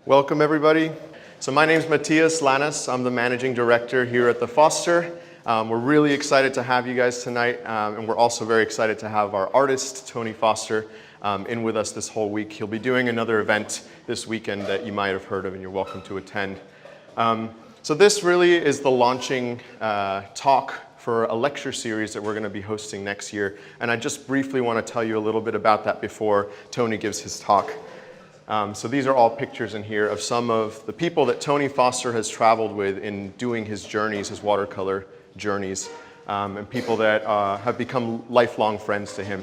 Welcome, everybody. So my name's Matthias Lannis. I'm the managing director here at the Foster. We're really excited to have you guys tonight, and we're also very excited to have our artist, Tony Foster, in with us this whole week. He'll be doing another event this weekend that you might have heard of, and you're welcome to attend. So this really is the launching talk for a lecture series that we're going to be hosting next year, and I just briefly want to tell you a little bit about that before Tony gives his talk. So these are all pictures in here of some of the people that Tony Foster has traveled with in doing his journeys, his watercolor journeys, and people that have become lifelong friends to him.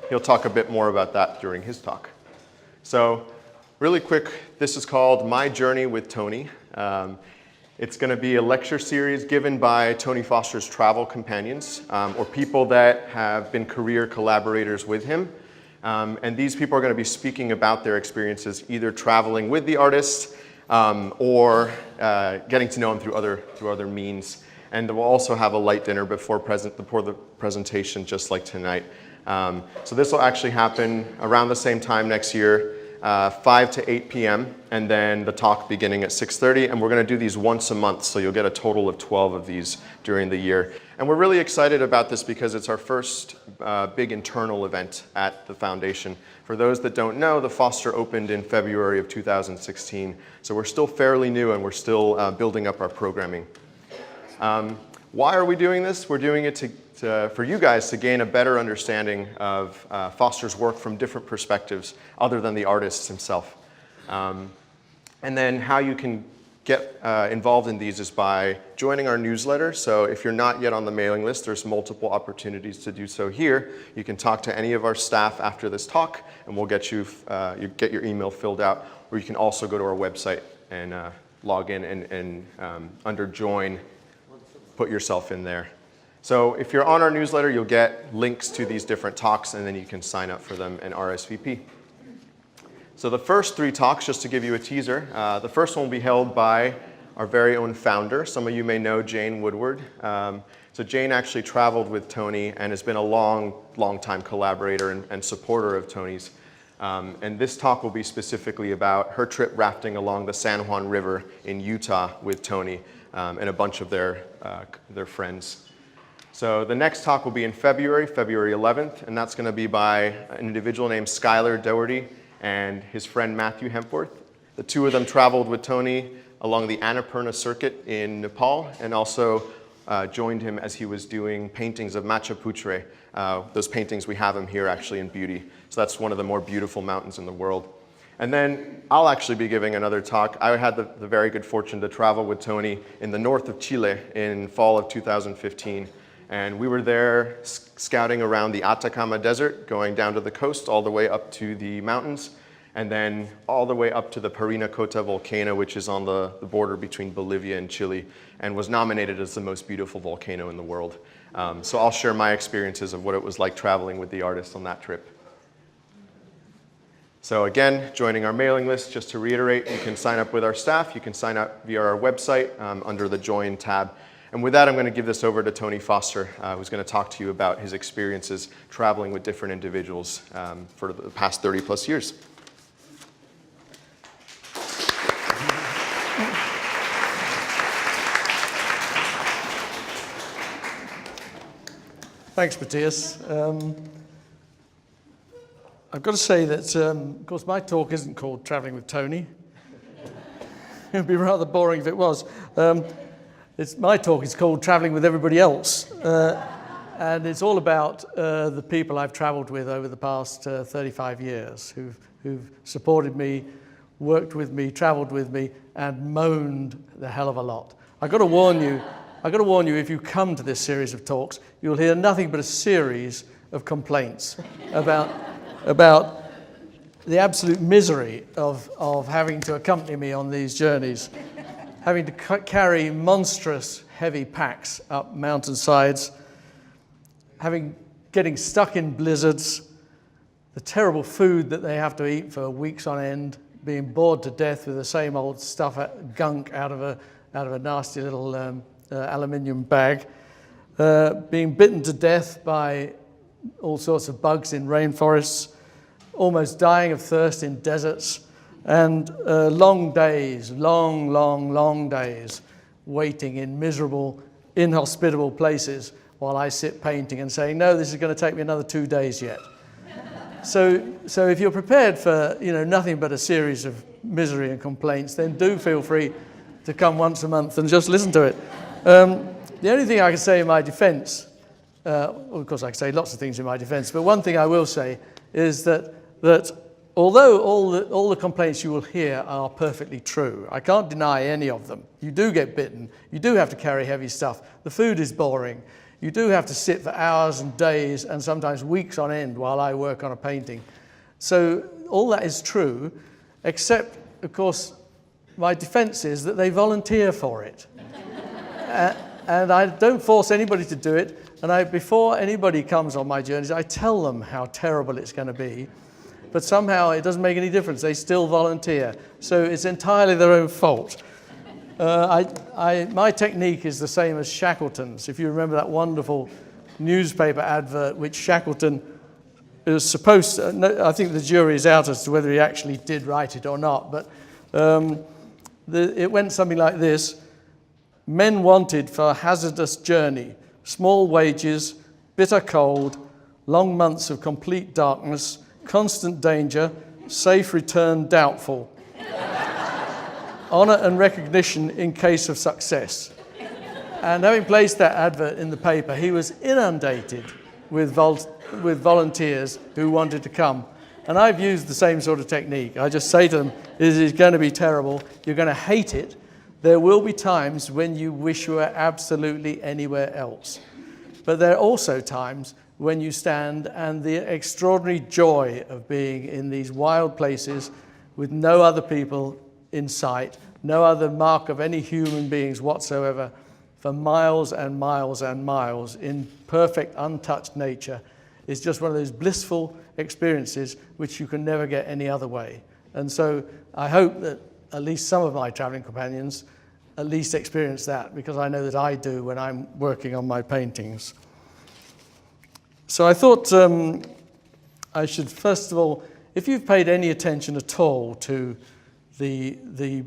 He'll talk a bit more about that during his talk. So really quick, this is called My Journey with Tony. It's going to be a lecture series given by Tony Foster's travel companions, or people that have been career collaborators with him. And these people are going to be speaking about their experiences, either traveling with the artist or getting to know him through other means. And we'll also have a light dinner before the presentation, just like tonight. So this will actually happen around the same time next year, 5 to 8 p.m., and then the talk beginning at 6:30. And we're going to do these once a month, so you'll get a total of 12 of these during the year. And we're really excited about this because it's our first big internal event at the foundation. For those that don't know, the Foster opened in February of 2016. So we're still fairly new, and we're still building up our programming. Why are we doing this? We're doing it for you guys to gain a better understanding of Foster's work from different perspectives other than the artist himself. And then how you can get involved in these is by joining our newsletter. So if you're not yet on the mailing list, there's multiple opportunities to do so here. You can talk to any of our staff after this talk, and we'll get you get your email filled out. Or you can also go to our website and log in and under Join, put yourself in there. So if you're on our newsletter, you'll get links to these different talks, and then you can sign up for them and RSVP. So the first 3 talks, just to give you a teaser, the first one will be held by our very own founder. Some of you may know Jane Woodward. So Jane actually traveled with Tony and has been a long time collaborator and supporter of Tony's. And this talk will be specifically about her trip rafting along the San Juan River in Utah with Tony and a bunch of their friends. So the next talk will be in February 11th, and that's going to be by an individual named Skylar Doherty and his friend Matthew Hempworth. The two of them traveled with Tony along the Annapurna circuit in Nepal, and also joined him as he was doing paintings of Machu Picchu. Those paintings, we have them here actually in beauty. So that's one of the more beautiful mountains in the world. And then I'll actually be giving another talk. I had the very good fortune to travel with Tony in the north of Chile in fall of 2015. And we were there scouting around the Atacama Desert, going down to the coast, all the way up to the mountains, and then all the way up to the Parinacota volcano, which is on the border between Bolivia and Chile, and was nominated as the most beautiful volcano in the world. So I'll share my experiences of what it was like traveling with the artist on that trip. So again, joining our mailing list, just to reiterate, you can sign up with our staff. You can sign up via our website under the Join tab. And with that, I'm going to give this over to Tony Foster, who's going to talk to you about his experiences traveling with different individuals for the past 30 plus years. Thanks, Matthias. I've got to say that, of course, my talk isn't called Traveling with Tony. It would be rather boring if it was. My talk is called Traveling with Everybody Else, and it's all about the people I've traveled with over the past 35 years who've supported me, worked with me, traveled with me, and moaned the hell of a lot. I've got to warn you, if you come to this series of talks, you'll hear nothing but a series of complaints about the absolute misery of having to accompany me on these journeys. Having to carry monstrous heavy packs up mountainsides, getting stuck in blizzards, the terrible food that they have to eat for weeks on end, being bored to death with the same old stuff, gunk out of a nasty little aluminium bag, being bitten to death by all sorts of bugs in rainforests, almost dying of thirst in deserts, And long days, long days, waiting in miserable, inhospitable places while I sit painting and saying, no, this is going to take me another 2 days yet. So if you're prepared for nothing but a series of misery and complaints, then do feel free to come once a month and just listen to it. The only thing I can say in my defense, of course I can say lots of things in my defense, but one thing I will say is that although all the complaints you will hear are perfectly true, I can't deny any of them. You do get bitten. You do have to carry heavy stuff. The food is boring. You do have to sit for hours and days and sometimes weeks on end while I work on a painting. So all that is true, except, of course, my defense is that they volunteer for it. And I don't force anybody to do it. And before anybody comes on my journeys, I tell them how terrible it's going to be. But somehow it doesn't make any difference. They still volunteer. So it's entirely their own fault. My technique is the same as Shackleton's. If you remember that wonderful newspaper advert which Shackleton is supposed to, I think the jury is out as to whether he actually did write it or not, but it went something like this. Men wanted for a hazardous journey, small wages, bitter cold, long months of complete darkness, constant danger, safe return doubtful. Honour and recognition in case of success. And having placed that advert in the paper, he was inundated with volunteers who wanted to come. And I've used the same sort of technique. I just say to them, this is going to be terrible. You're going to hate it. There will be times when you wish you were absolutely anywhere else. But there are also times when you stand and the extraordinary joy of being in these wild places with no other people in sight, no other mark of any human beings whatsoever, for miles and miles and miles in perfect untouched nature, is just one of those blissful experiences which you can never get any other way. And so I hope that at least some of my traveling companions at least experience that, because I know that I do when I'm working on my paintings. So I thought I should first of all, if you've paid any attention at all to the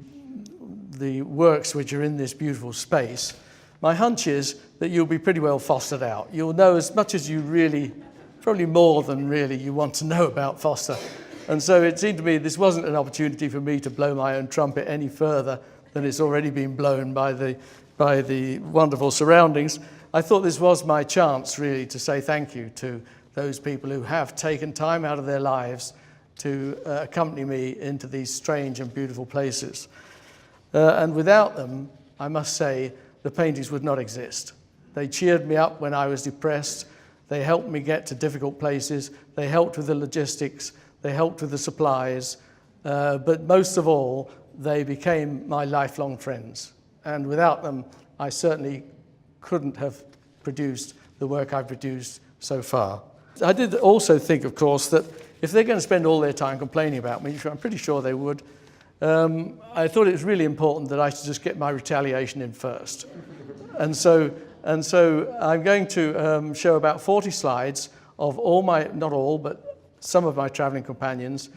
works which are in this beautiful space, my hunch is that you'll be pretty well fostered out. You'll know as much as you really, probably more than really you want to know about Foster. And so it seemed to me this wasn't an opportunity for me to blow my own trumpet any further than it's already been blown by the wonderful surroundings. I thought this was my chance really to say thank you to those people who have taken time out of their lives to accompany me into these strange and beautiful places. And without them, I must say, the paintings would not exist. They cheered me up when I was depressed. They helped me get to difficult places. They helped with the logistics. They helped with the supplies. But most of all, they became my lifelong friends. And without them, I certainly couldn't have produced the work I've produced so far. I did also think, of course, that if they're going to spend all their time complaining about me, which I'm pretty sure they would, I thought it was really important that I should just get my retaliation in first. And so I'm going to show about 40 slides of all my, not all, but some of my traveling companions,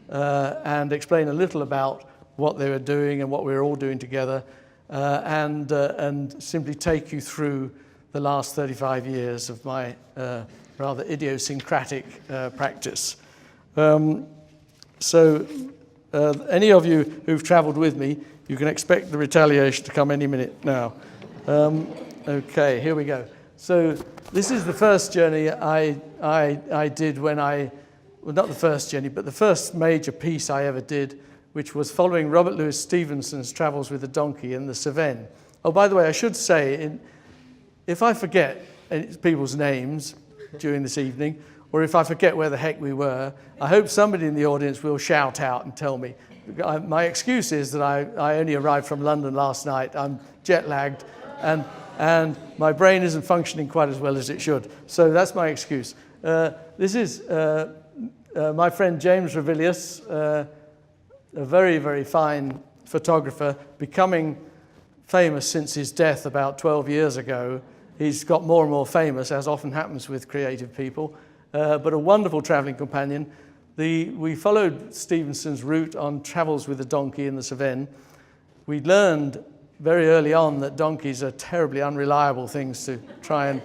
and explain a little about what they were doing and what we were all doing together, and simply take you through the last 35 years of my rather idiosyncratic practice. Any of you who've traveled with me, you can expect the retaliation to come any minute now. Okay, here we go. So this is the first journey I did when well, not the first journey, but the first major piece I ever did, which was following Robert Louis Stevenson's Travels with a Donkey in the Cevennes. Oh, by the way, I should say, if I forget people's names during this evening, or if I forget where the heck we were, I hope somebody in the audience will shout out and tell me. My excuse is that I only arrived from London last night. I'm jet-lagged, and my brain isn't functioning quite as well as it should. So that's my excuse. This is my friend James Revilius, a very, very fine photographer, becoming famous since his death about 12 years ago. He's got more and more famous, as often happens with creative people, but a wonderful traveling companion. We followed Stevenson's route on Travels with a Donkey in the Cevennes. We learned very early on that donkeys are terribly unreliable things to try and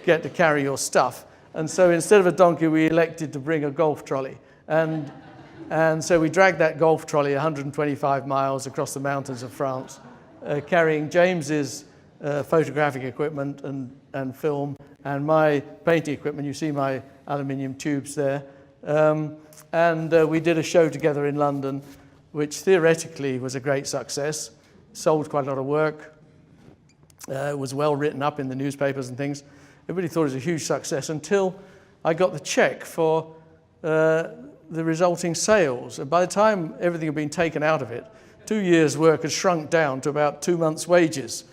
get to carry your stuff. And so instead of a donkey, we elected to bring a golf trolley. And so we dragged that golf trolley 125 miles across the mountains of France, carrying James's photographic equipment and film, and my painting equipment. You see my aluminium tubes there. We did a show together in London, which theoretically was a great success, sold quite a lot of work, was well written up in the newspapers and things. Everybody thought it was a huge success until I got the check for the resulting sales. And by the time everything had been taken out of it, 2 years' work had shrunk down to about 2 months' wages.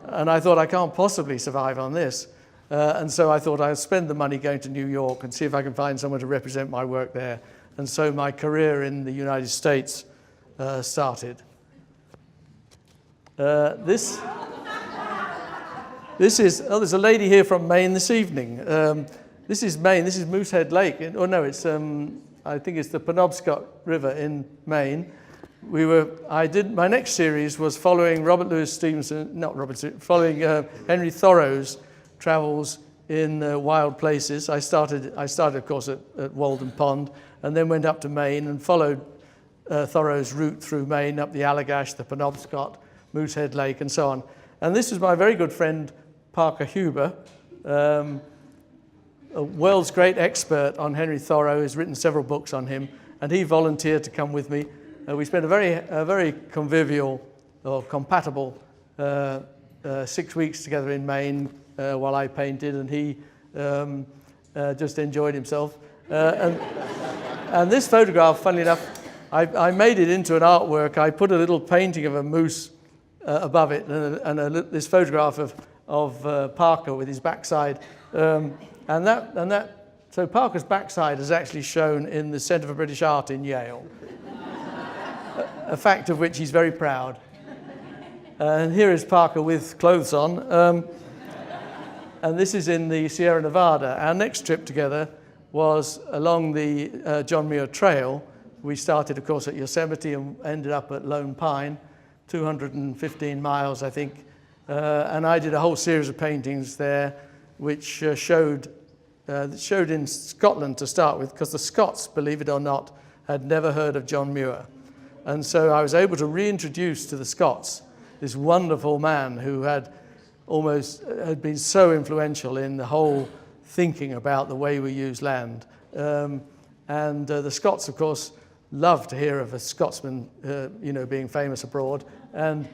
And I thought, I can't possibly survive on this. And so I thought I'd spend the money going to New York and see if I can find someone to represent my work there. And so my career in the United States started. There's a lady here from Maine this evening. This is Maine, this is Moosehead Lake. I think it's the Penobscot River in Maine. My next series was following Henry Thoreau's travels in wild places. I started, of course, at Walden Pond, and then went up to Maine and followed Thoreau's route through Maine, up the Allagash, the Penobscot, Moosehead Lake, and so on. And this is my very good friend, Parker Huber, a world's great expert on Henry Thoreau. He's written several books on him, and he volunteered to come with me. We spent a very convivial or compatible 6 weeks together in Maine while I painted, and he just enjoyed himself. And this photograph, funnily enough, I made it into an artwork. I put a little painting of a moose above it, and this photograph of Parker with his backside. So Parker's backside is actually shown in the Centre for British Art in Yale, a fact of which he's very proud. And here is Parker with clothes on. And this is in the Sierra Nevada. Our next trip together was along the John Muir Trail. We started, of course, at Yosemite and ended up at Lone Pine, 215 miles, I think. And I did a whole series of paintings there, which showed in Scotland to start with, because the Scots, believe it or not, had never heard of John Muir. And so I was able to reintroduce to the Scots this wonderful man who had been so influential in the whole thinking about the way we use land. The Scots, of course, love to hear of a Scotsman, being famous abroad. And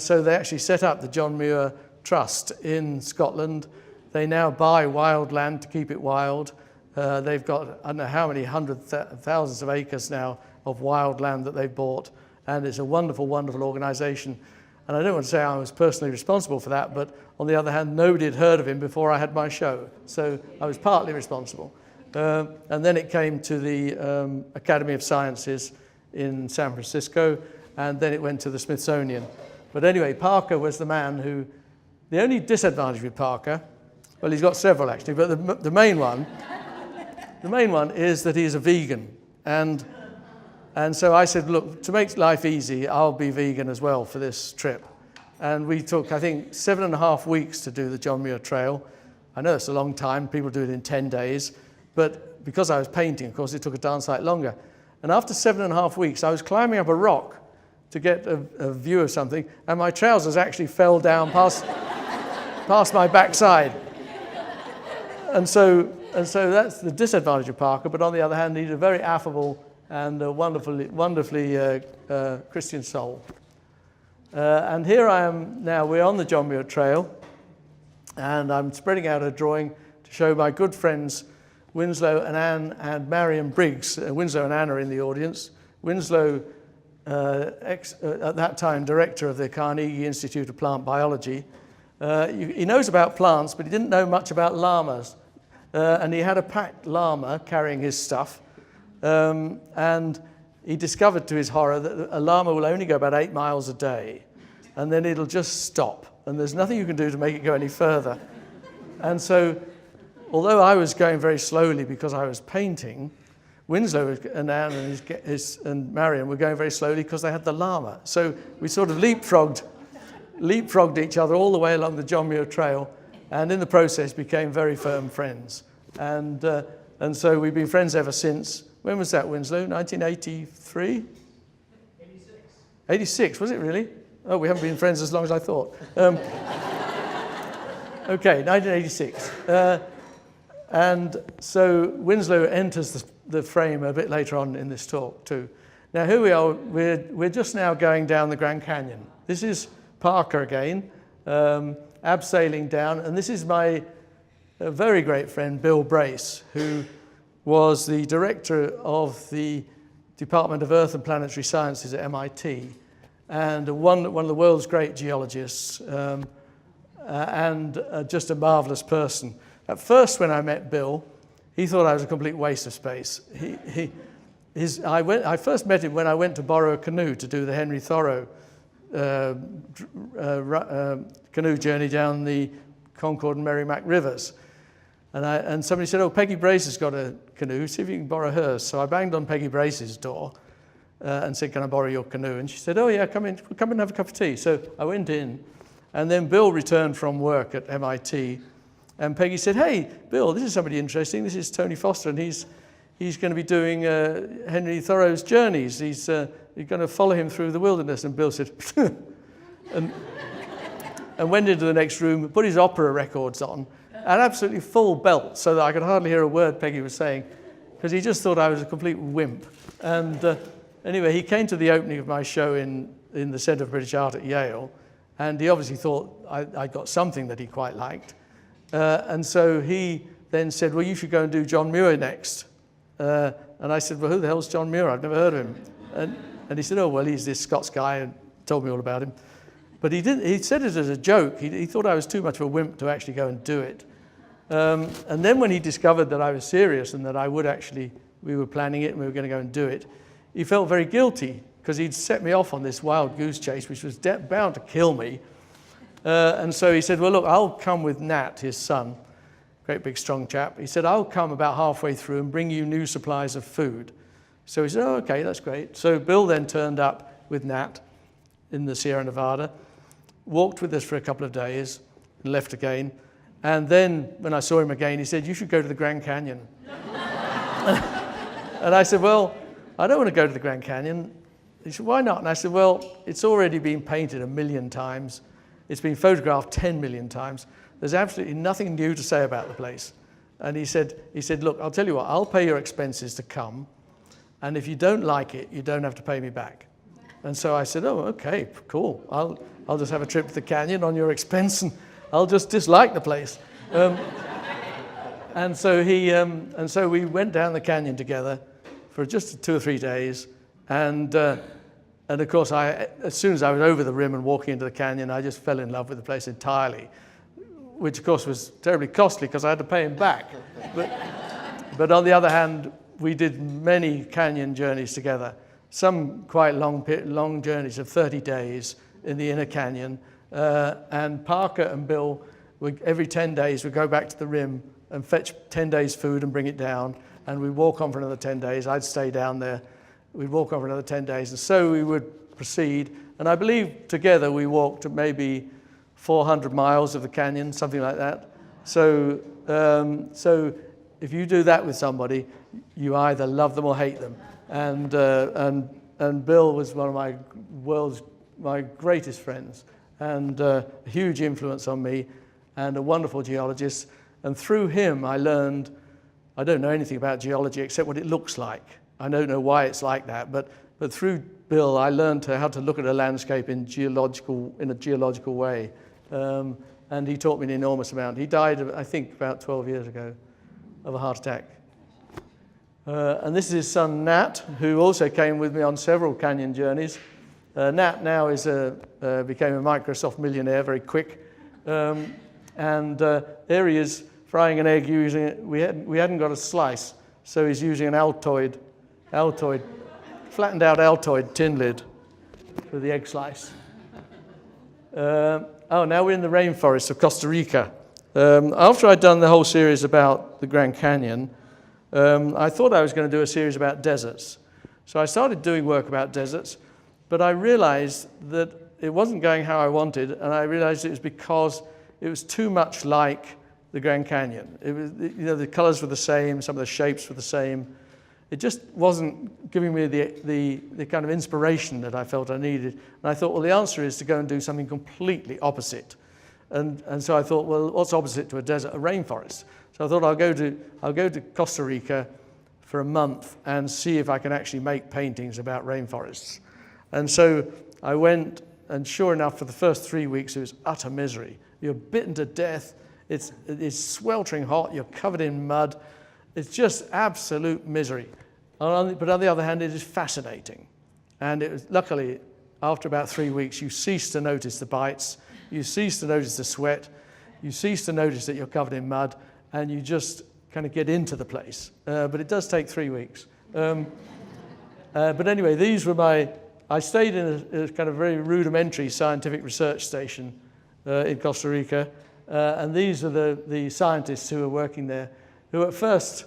so they actually set up the John Muir Trust in Scotland. They now buy wild land to keep it wild. They've got, I don't know how many thousands of acres now of wild land that they've bought. And it's a wonderful, wonderful organization. And I don't want to say I was personally responsible for that, but on the other hand, nobody had heard of him before I had my show. So I was partly responsible. And then it came to the Academy of Sciences in San Francisco, and then it went to the Smithsonian. But anyway, Parker was the man who, the only disadvantage with Parker, well, he's got several actually, but the main one is that he's a vegan. And so I said, look, to make life easy, I'll be vegan as well for this trip. And we took, I think, 7.5 weeks to do the John Muir Trail. I know it's a long time, people do it in 10 days, but because I was painting, of course, it took a darn sight longer. And after 7.5 weeks, I was climbing up a rock to get a view of something, and my trousers actually fell down past my backside. And so that's the disadvantage of Parker, but on the other hand, he's a very affable and a wonderfully Christian soul. And here I am now, we're on the John Muir Trail, and I'm spreading out a drawing to show my good friends Winslow and Anne and Marion Briggs. Winslow and Anne are in the audience. Winslow, at that time director of the Carnegie Institute of Plant Biology. He knows about plants, but he didn't know much about llamas. And he had a packed llama carrying his stuff. And he discovered to his horror that a llama will only go about 8 miles a day, and then it'll just stop, and there's nothing you can do to make it go any further. And so, although I was going very slowly because I was painting, Winslow and Anne and Marion were going very slowly because they had the llama. So we sort of leapfrogged each other all the way along the John Muir Trail, and in the process became very firm friends. And so we've been friends ever since. When was that, Winslow? 1983? 86. 86, was it really? Oh, we haven't been friends as long as I thought. Okay, 1986. And so Winslow enters the frame a bit later on in this talk too. Now here we are, we're just now going down the Grand Canyon. This is Parker again, abseiling down, and this is my very great friend Bill Brace, who was the director of the Department of Earth and Planetary Sciences at MIT, and one of the world's great geologists, and just a marvelous person. At first, when I met Bill, he thought I was a complete waste of space. I first met him when I went to borrow a canoe to do the Henry Thoreau canoe journey down the Concord and Merrimack rivers. And somebody said, oh, Peggy Brace has got a canoe, see if you can borrow hers. So I banged on Peggy Brace's door and said, can I borrow your canoe? And she said, oh yeah, come in and have a cup of tea. So I went in, and then Bill returned from work at MIT, and Peggy said, hey, Bill, this is somebody interesting. This is Tony Foster, and he's going to be doing Henry Thoreau's journeys. You're going to follow him through the wilderness. And Bill said, and went into the next room, put his opera records on, and absolutely full belt, so that I could hardly hear a word Peggy was saying, because he just thought I was a complete wimp. And anyway, he came to the opening of my show in the Centre for British Art at Yale, and he obviously thought I got something that he quite liked. And so he then said, well, you should go and do John Muir next. And I said, well, who the hell's John Muir? I've never heard of him. And he said, oh, well, he's this Scots guy, and told me all about him. But he said it as a joke. He thought I was too much of a wimp to actually go and do it. And then when he discovered that I was serious and that we were planning it and we were going to go and do it, he felt very guilty because he'd set me off on this wild goose chase, which was bound to kill me. And so he said, well, look, I'll come with Nat, his son, great big strong chap. He said, I'll come about halfway through and bring you new supplies of food. So he said, oh, okay, that's great. So Bill then turned up with Nat in the Sierra Nevada, walked with us for a couple of days, and left again. And then when I saw him again, he said, you should go to the Grand Canyon. And I said, well, I don't want to go to the Grand Canyon. He said, why not? And I said, well, it's already been painted 1 million times. It's been photographed 10 million times. There's absolutely nothing new to say about the place. And he said, look, I'll tell you what, I'll pay your expenses to come. And if you don't like it, you don't have to pay me back. And so I said, oh, okay, cool. I'll just have a trip to the canyon on your expense, and I'll just dislike the place. And so we went down the canyon together for just 2 or 3 days. And of course, as soon as I was over the rim and walking into the canyon, I just fell in love with the place entirely, which of course was terribly costly because I had to pay him back. But on the other hand, we did many canyon journeys together, some quite long journeys of 30 days in the inner canyon. And Parker and Bill, every 10 days, would go back to the rim and fetch 10 days food and bring it down. And we'd walk on for another 10 days. I'd stay down there. We'd walk on for another 10 days. And so we would proceed. And I believe together we walked maybe 400 miles of the canyon, something like that. So if you do that with somebody, you either love them or hate them. And Bill was one of my greatest friends, and a huge influence on me, and a wonderful geologist. And through him, I learned, I don't know anything about geology except what it looks like. I don't know why it's like that, but through Bill, I learned how to look at a landscape in a geological way. And he taught me an enormous amount. He died, I think, about 12 years ago of a heart attack. And this is his son, Nat, who also came with me on several canyon journeys. Nat now became a Microsoft millionaire very quick. And there he is frying an egg using it. We hadn't got a slice, so he's using an Altoid, flattened out Altoid tin lid for the egg slice. Now we're in the rainforests of Costa Rica. After I'd done the whole series about the Grand Canyon, I thought I was going to do a series about deserts. So I started doing work about deserts, but I realized that it wasn't going how I wanted, and I realized it was because it was too much like the Grand Canyon. It was, the colors were the same, some of the shapes were the same. It just wasn't giving me the kind of inspiration that I felt I needed. And I thought, well, the answer is to go and do something completely opposite. And so I thought, well, what's opposite to a desert? A rainforest. So I thought I'll go to Costa Rica for a month and see if I can actually make paintings about rainforests. And so I went, and sure enough, for the first 3 weeks, it was utter misery. You're bitten to death. It's sweltering hot. You're covered in mud. It's just absolute misery. But on the other hand, it is fascinating. And it was, luckily, after about 3 weeks, you cease to notice the bites. You cease to notice the sweat. You cease to notice that you're covered in mud. And you just kind of get into the place. But it does take 3 weeks. But anyway, these were I stayed in a kind of very rudimentary scientific research station in Costa Rica. And these are the scientists who were working there, who at first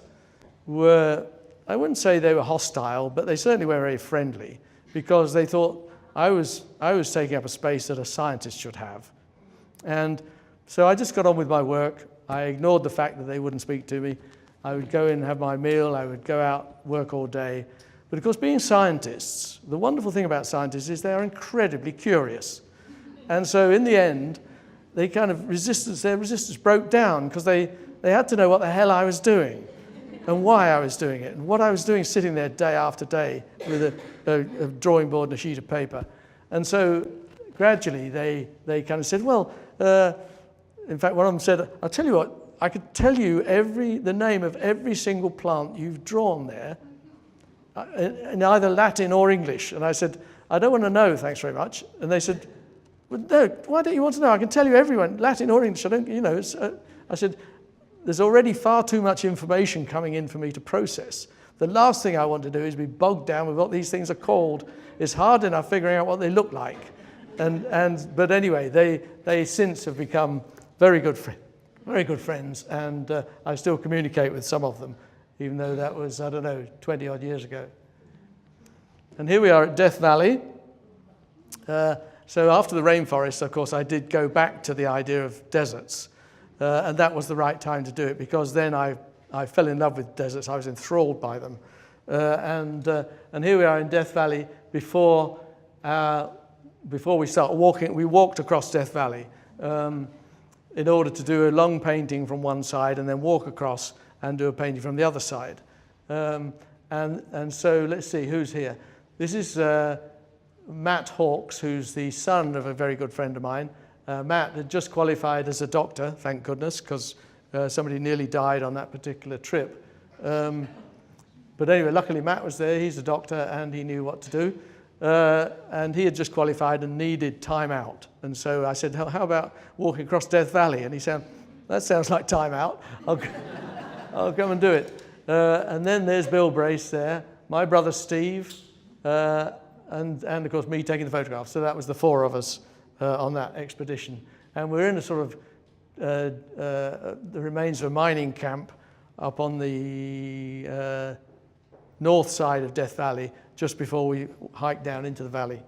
were, I wouldn't say they were hostile, but they certainly were very friendly, because they thought I was taking up a space that a scientist should have. And so I just got on with my work. I ignored the fact that they wouldn't speak to me. I would go in and have my meal. I would go out, work all day. But of course, being scientists, the wonderful thing about scientists is they are incredibly curious. And so in the end, their resistance broke down, because they had to know what the hell I was doing and why I was doing it and what I was doing sitting there day after day with a drawing board and a sheet of paper. And so gradually they kind of said, well, in fact, one of them said, I'll tell you what, I could tell you the name of every single plant you've drawn there in either Latin or English. And I said, I don't want to know, thanks very much. And they said, well, no, why don't you want to know? I can tell you everyone, Latin or English. I don't, I said, there's already far too much information coming in for me to process. The last thing I want to do is be bogged down with what these things are called. It's hard enough figuring out what they look like. But anyway, they since have become very good friends, and I still communicate with some of them, even though that was, 20 odd years ago. And here we are at Death Valley. So after the rainforest, of course, I did go back to the idea of deserts. And that was the right time to do it, because then I fell in love with deserts. I was enthralled by them. And here we are in Death Valley before we start walking. We walked across Death Valley in order to do a long painting from one side and then walk across and do a painting from the other side. And so let's see, who's here? This is Matt Hawkes, who's the son of a very good friend of mine. Matt had just qualified as a doctor, thank goodness, because somebody nearly died on that particular trip. But anyway, luckily Matt was there. He's a doctor and he knew what to do. And he had just qualified and needed time out. And so I said, how about walking across Death Valley? And he said, that sounds like time out. I'll come and do it. And then there's Bill Brace there, my brother Steve, and of course me taking the photographs. So that was the four of us on that expedition. And we're in a sort of the remains of a mining camp up on the north side of Death Valley, just before we hike down into the valley.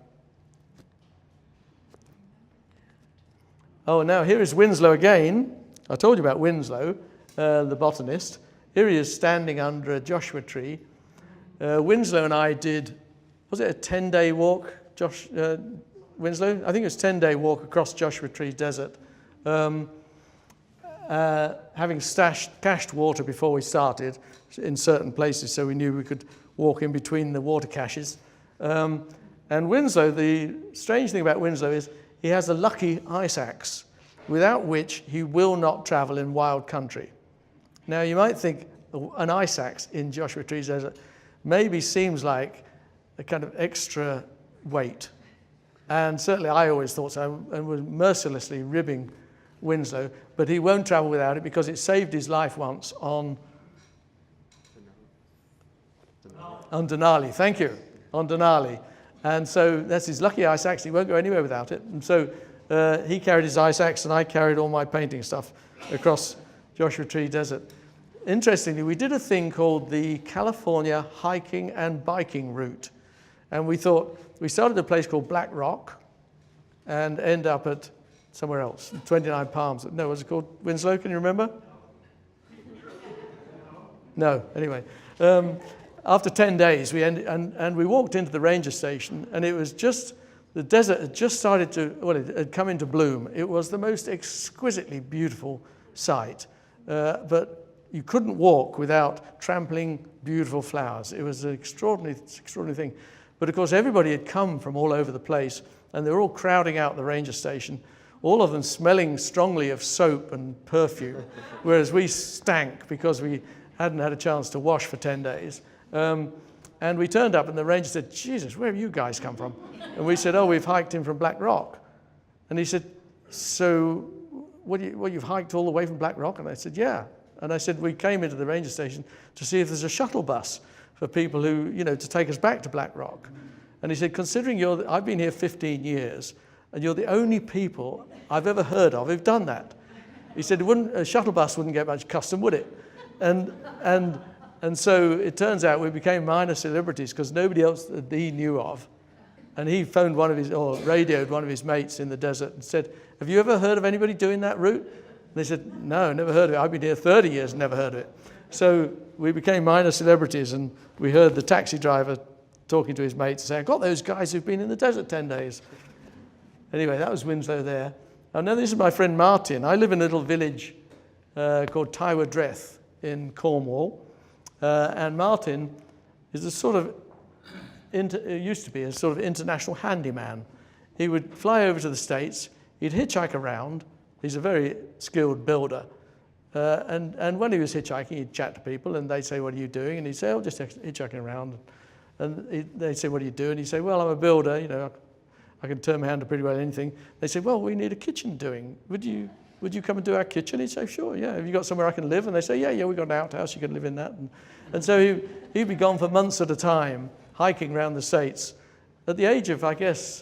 Oh, now here is Winslow again. I told you about Winslow, the botanist. Here he is standing under a Joshua tree. Winslow and I did, was it a 10-day walk, Winslow? I think it was a 10-day walk across Joshua Tree Desert, having cached water before we started in certain places, so we knew we could walk in between the water caches. And Winslow, the strange thing about Winslow is he has a lucky ice axe, without which he will not travel in wild country. Now, you might think an ice axe in Joshua Tree Desert maybe seems like a kind of extra weight. And certainly I always thought so, and was mercilessly ribbing Winslow, but he won't travel without it because it saved his life once on Denali. Thank you, on Denali. And so that's his lucky ice axe. He won't go anywhere without it. And so he carried his ice axe and I carried all my painting stuff across Joshua Tree Desert. interestingly, we did a thing called the California Hiking and Biking Route. And we thought, we started at a place called Black Rock and end up at somewhere else, 29 Palms. No, what's it called? Winslow, can you remember? No, anyway. After 10 days, we ended, and we walked into the ranger station, and it was just, the desert had just started to, well, it had come into bloom. It was the most exquisitely beautiful sight, but you couldn't walk without trampling beautiful flowers. It was an extraordinary thing. But of course, everybody had come from all over the place, and they were all crowding out the ranger station, all of them smelling strongly of soap and perfume, whereas we stank because we hadn't had a chance to wash for 10 days. And we turned up, and the ranger said, "Jesus, where have you guys come from?" And we said, "Oh, we've hiked in from Black Rock." And he said, "So you've hiked all the way from Black Rock?" And I said, "Yeah." And I said, "We came into the ranger station to see if there's a shuttle bus for people who, to take us back to Black Rock." And he said, "Considering I've been here 15 years, and you're the only people I've ever heard of who've done that." He said, "A shuttle bus wouldn't get much custom, would it?" And so it turns out we became minor celebrities because nobody else that he knew of. And he phoned radioed one of his mates in the desert and said, "Have you ever heard of anybody doing that route?" And they said, "No, never heard of it. I've been here 30 years and never heard of it." So we became minor celebrities, and we heard the taxi driver talking to his mates and saying, "I've got those guys who've been in the desert 10 days. Anyway, that was Winslow there. And now this is my friend Martin. I live in a little village called Tywardreth in Cornwall. And Martin is used to be a sort of international handyman. He would fly over to the States, he'd hitchhike around. He's a very skilled builder. And when he was hitchhiking, he'd chat to people, and they'd say, "What are you doing?" And he'd say, "Oh, just hitchhiking around." And they'd say, "What do you do?" And he'd say, "Well, I'm a builder, I can turn my hand to pretty well anything." They say, "Well, we need a kitchen doing. Would you come and do our kitchen?" He'd say, "Sure, yeah. Have you got somewhere I can live?" And they say, yeah, we've got an outhouse, you can live in that. And so he'd be gone for months at a time, hiking around the States. At the age of, I guess,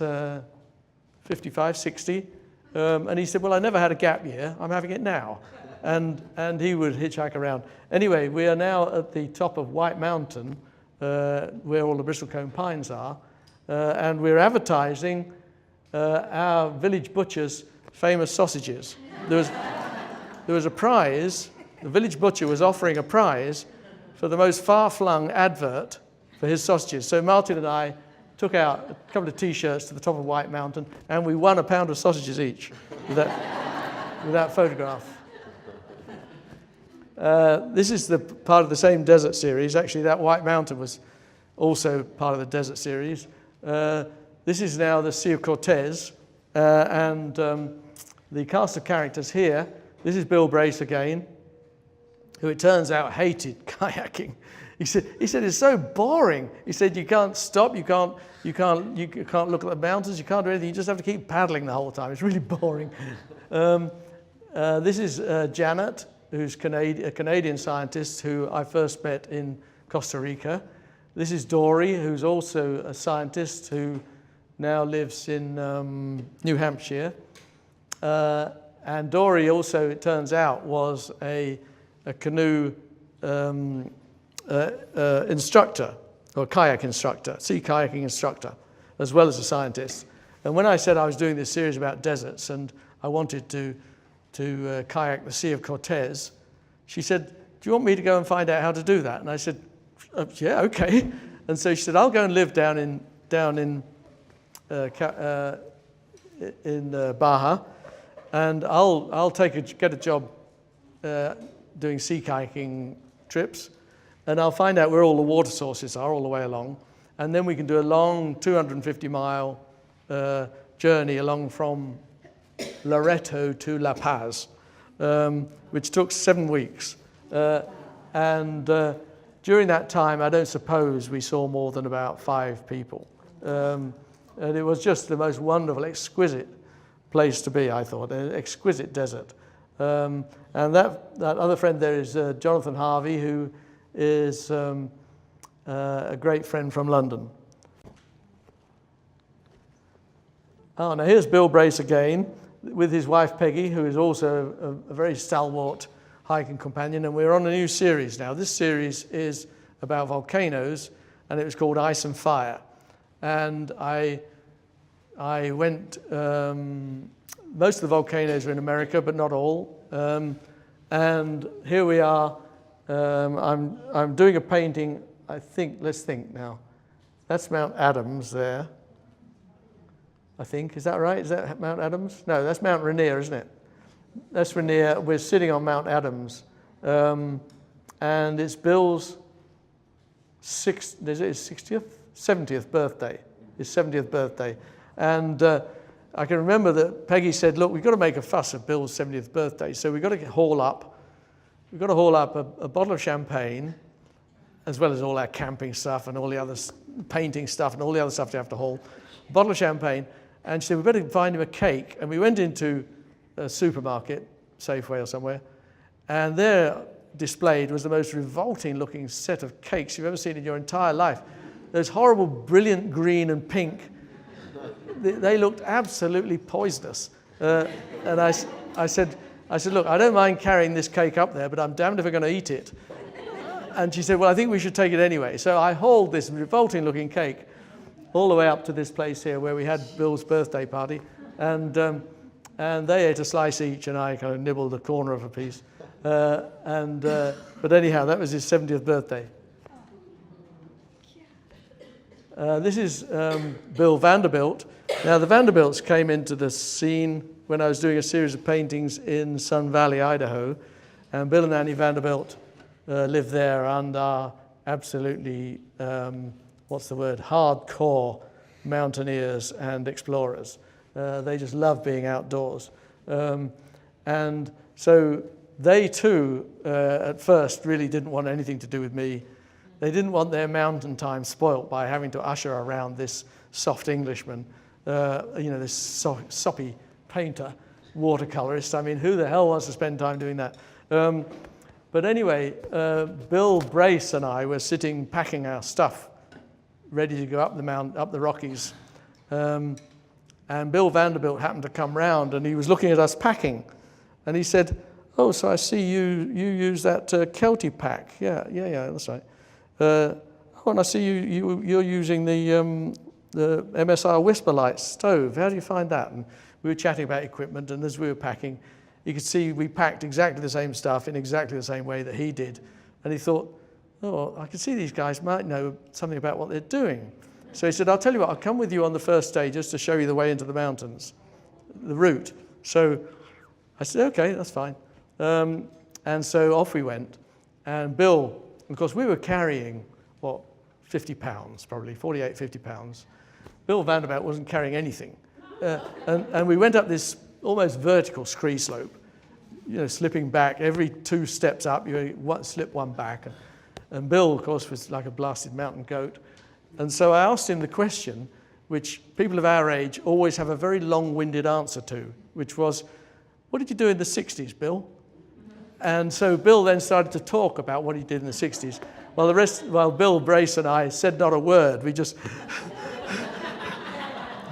55, 60. And he said, "Well, I never had a gap year, I'm having it now." And he would hitchhike around. Anyway, we are now at the top of White Mountain, where all the bristlecone pines are. And we're advertising our village butcher's famous sausages. There was a prize. The village butcher was offering a prize for the most far-flung advert for his sausages. So Martin and I took out a couple of T-shirts to the top of White Mountain, and we won a pound of sausages each with that photograph. This is the part of the same desert series. Actually, that White Mountain was also part of the desert series. This is now the Sea of Cortez, and the cast of characters here. This is Bill Brace again, who it turns out hated kayaking. He said it's so boring. He said you can't stop, you can't look at the mountains, you can't do anything. You just have to keep paddling the whole time. It's really boring. This is Janet, who's a Canadian scientist who I first met in Costa Rica. This is Dory, who's also a scientist who now lives in New Hampshire. And Dory also, it turns out, was a canoe instructor, or kayak instructor, sea kayaking instructor, as well as a scientist. And when I said I was doing this series about deserts and I wanted to kayak the Sea of Cortez, she said, "Do you want me to go and find out how to do that?" And I said, "Yeah, okay." And so she said, "I'll go and live down in Baja, and I'll get a job doing sea kayaking trips, and I'll find out where all the water sources are all the way along, and then we can do a long 250-mile journey along from Loreto to La Paz, which took 7 weeks. And during that time, I don't suppose we saw more than about 5 people. And it was just the most wonderful, exquisite place to be, I thought, an exquisite desert. And that other friend there is Jonathan Harvey, who is a great friend from London. Oh, now here's Bill Brace again with his wife Peggy, who is also a very stalwart hiking companion, and we're on a new series now. This series is about volcanoes, and it was called Ice and Fire. And I went, most of the volcanoes are in America, but not all. And here we are. I'm doing a painting, I think, let's think now. That's Mount Adams there, I think. Is that right? Is that Mount Adams? No, that's Mount Rainier, isn't it? That's Rainier. We're sitting on Mount Adams. And it's Bill's 70th birthday. His 70th birthday. And I can remember that Peggy said, look, we've got to make a fuss of Bill's 70th birthday, so we've got to haul up a bottle of champagne, as well as all our camping stuff and all the other painting stuff and all the other stuff you have to haul. A bottle of champagne. And she said, we better find him a cake. And we went into a supermarket, Safeway or somewhere, and there displayed was the most revolting looking set of cakes you've ever seen in your entire life. Those horrible, brilliant green and pink. They looked absolutely poisonous. And I said, look, I don't mind carrying this cake up there, but I'm damned if I'm going to eat it. And she said, well, I think we should take it anyway. So I hauled this revolting looking cake all the way up to this place here where we had Bill's birthday party. And they ate a slice each, and I kind of nibbled a corner of a piece. But anyhow, that was his 70th birthday. This is Bill Vanderbilt. Now, the Vanderbilts came into the scene when I was doing a series of paintings in Sun Valley, Idaho. And Bill and Annie Vanderbilt lived there and are absolutely, hardcore mountaineers and explorers. They just love being outdoors. And so they too, at first, really didn't want anything to do with me. They didn't want their mountain time spoilt by having to usher around this soft Englishman, this soppy painter, watercolorist. I mean, who the hell wants to spend time doing that? But anyway, Bill Brace and I were sitting packing our stuff, ready to go up the Rockies. And Bill Vanderbilt happened to come round, and he was looking at us packing. And he said, oh, so I see you use that Kelty pack. Yeah, that's right. And I see you're using the MSR Whisper Light stove. How do you find that? And we were chatting about equipment, and as we were packing, you could see we packed exactly the same stuff in exactly the same way that he did. And he thought, oh, I can see these guys might know something about what they're doing. So he said, I'll tell you what, I'll come with you on the first day just to show you the way into the mountains, the route. So I said, okay, that's fine. And so off we went. And Bill, of course, we were carrying, 50 pounds, probably, 48, 50 pounds. Bill Vanderbilt wasn't carrying anything. And we went up this almost vertical scree slope, slipping back. Every 2 steps up, you slip one back. And Bill, of course, was like a blasted mountain goat. And so I asked him the question, which people of our age always have a very long-winded answer to, which was, what did you do in the 60s, Bill? And so Bill then started to talk about what he did in the 60s. While Bill Brace and I said not a word, we just...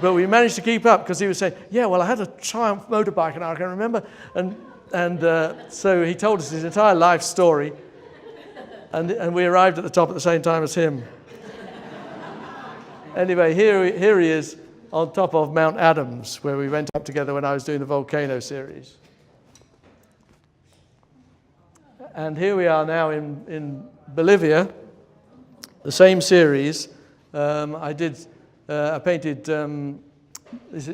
But we managed to keep up because he was saying, yeah, well, I had a Triumph motorbike and I can remember. And so he told us his entire life story. And we arrived at the top at the same time as him. Anyway, here he is on top of Mount Adams, where we went up together when I was doing the volcano series. And here we are now in Bolivia, the same series. I painted,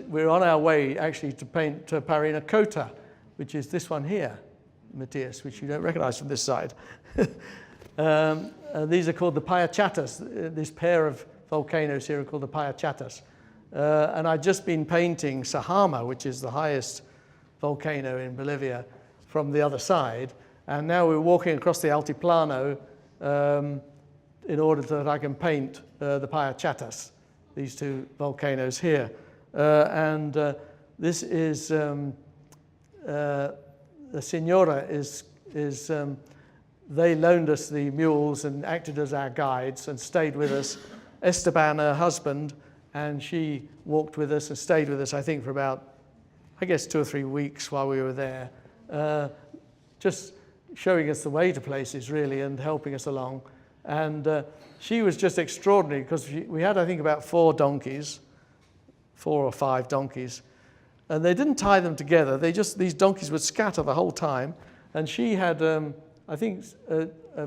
we're on our way actually to paint Parina Kota, which is this one here, Matthias, which you don't recognize from this side. These are called the Payachatas. This pair of volcanoes here are called the Payachatas. And I'd just been painting Sahama, which is the highest volcano in Bolivia, from the other side. And now we're walking across the Altiplano in order that I can paint the Payachatas, these 2 volcanoes here. This is, the Senora is they loaned us the mules and acted as our guides and stayed with us. Esteban, her husband, and she walked with us and stayed with us, I think, for about, 2 or 3 weeks while we were there. showing us the way to places, really, and helping us along. And she was just extraordinary, because we had, I think, about 4 or 5 donkeys. And they didn't tie them together. These donkeys would scatter the whole time. And she had, I think,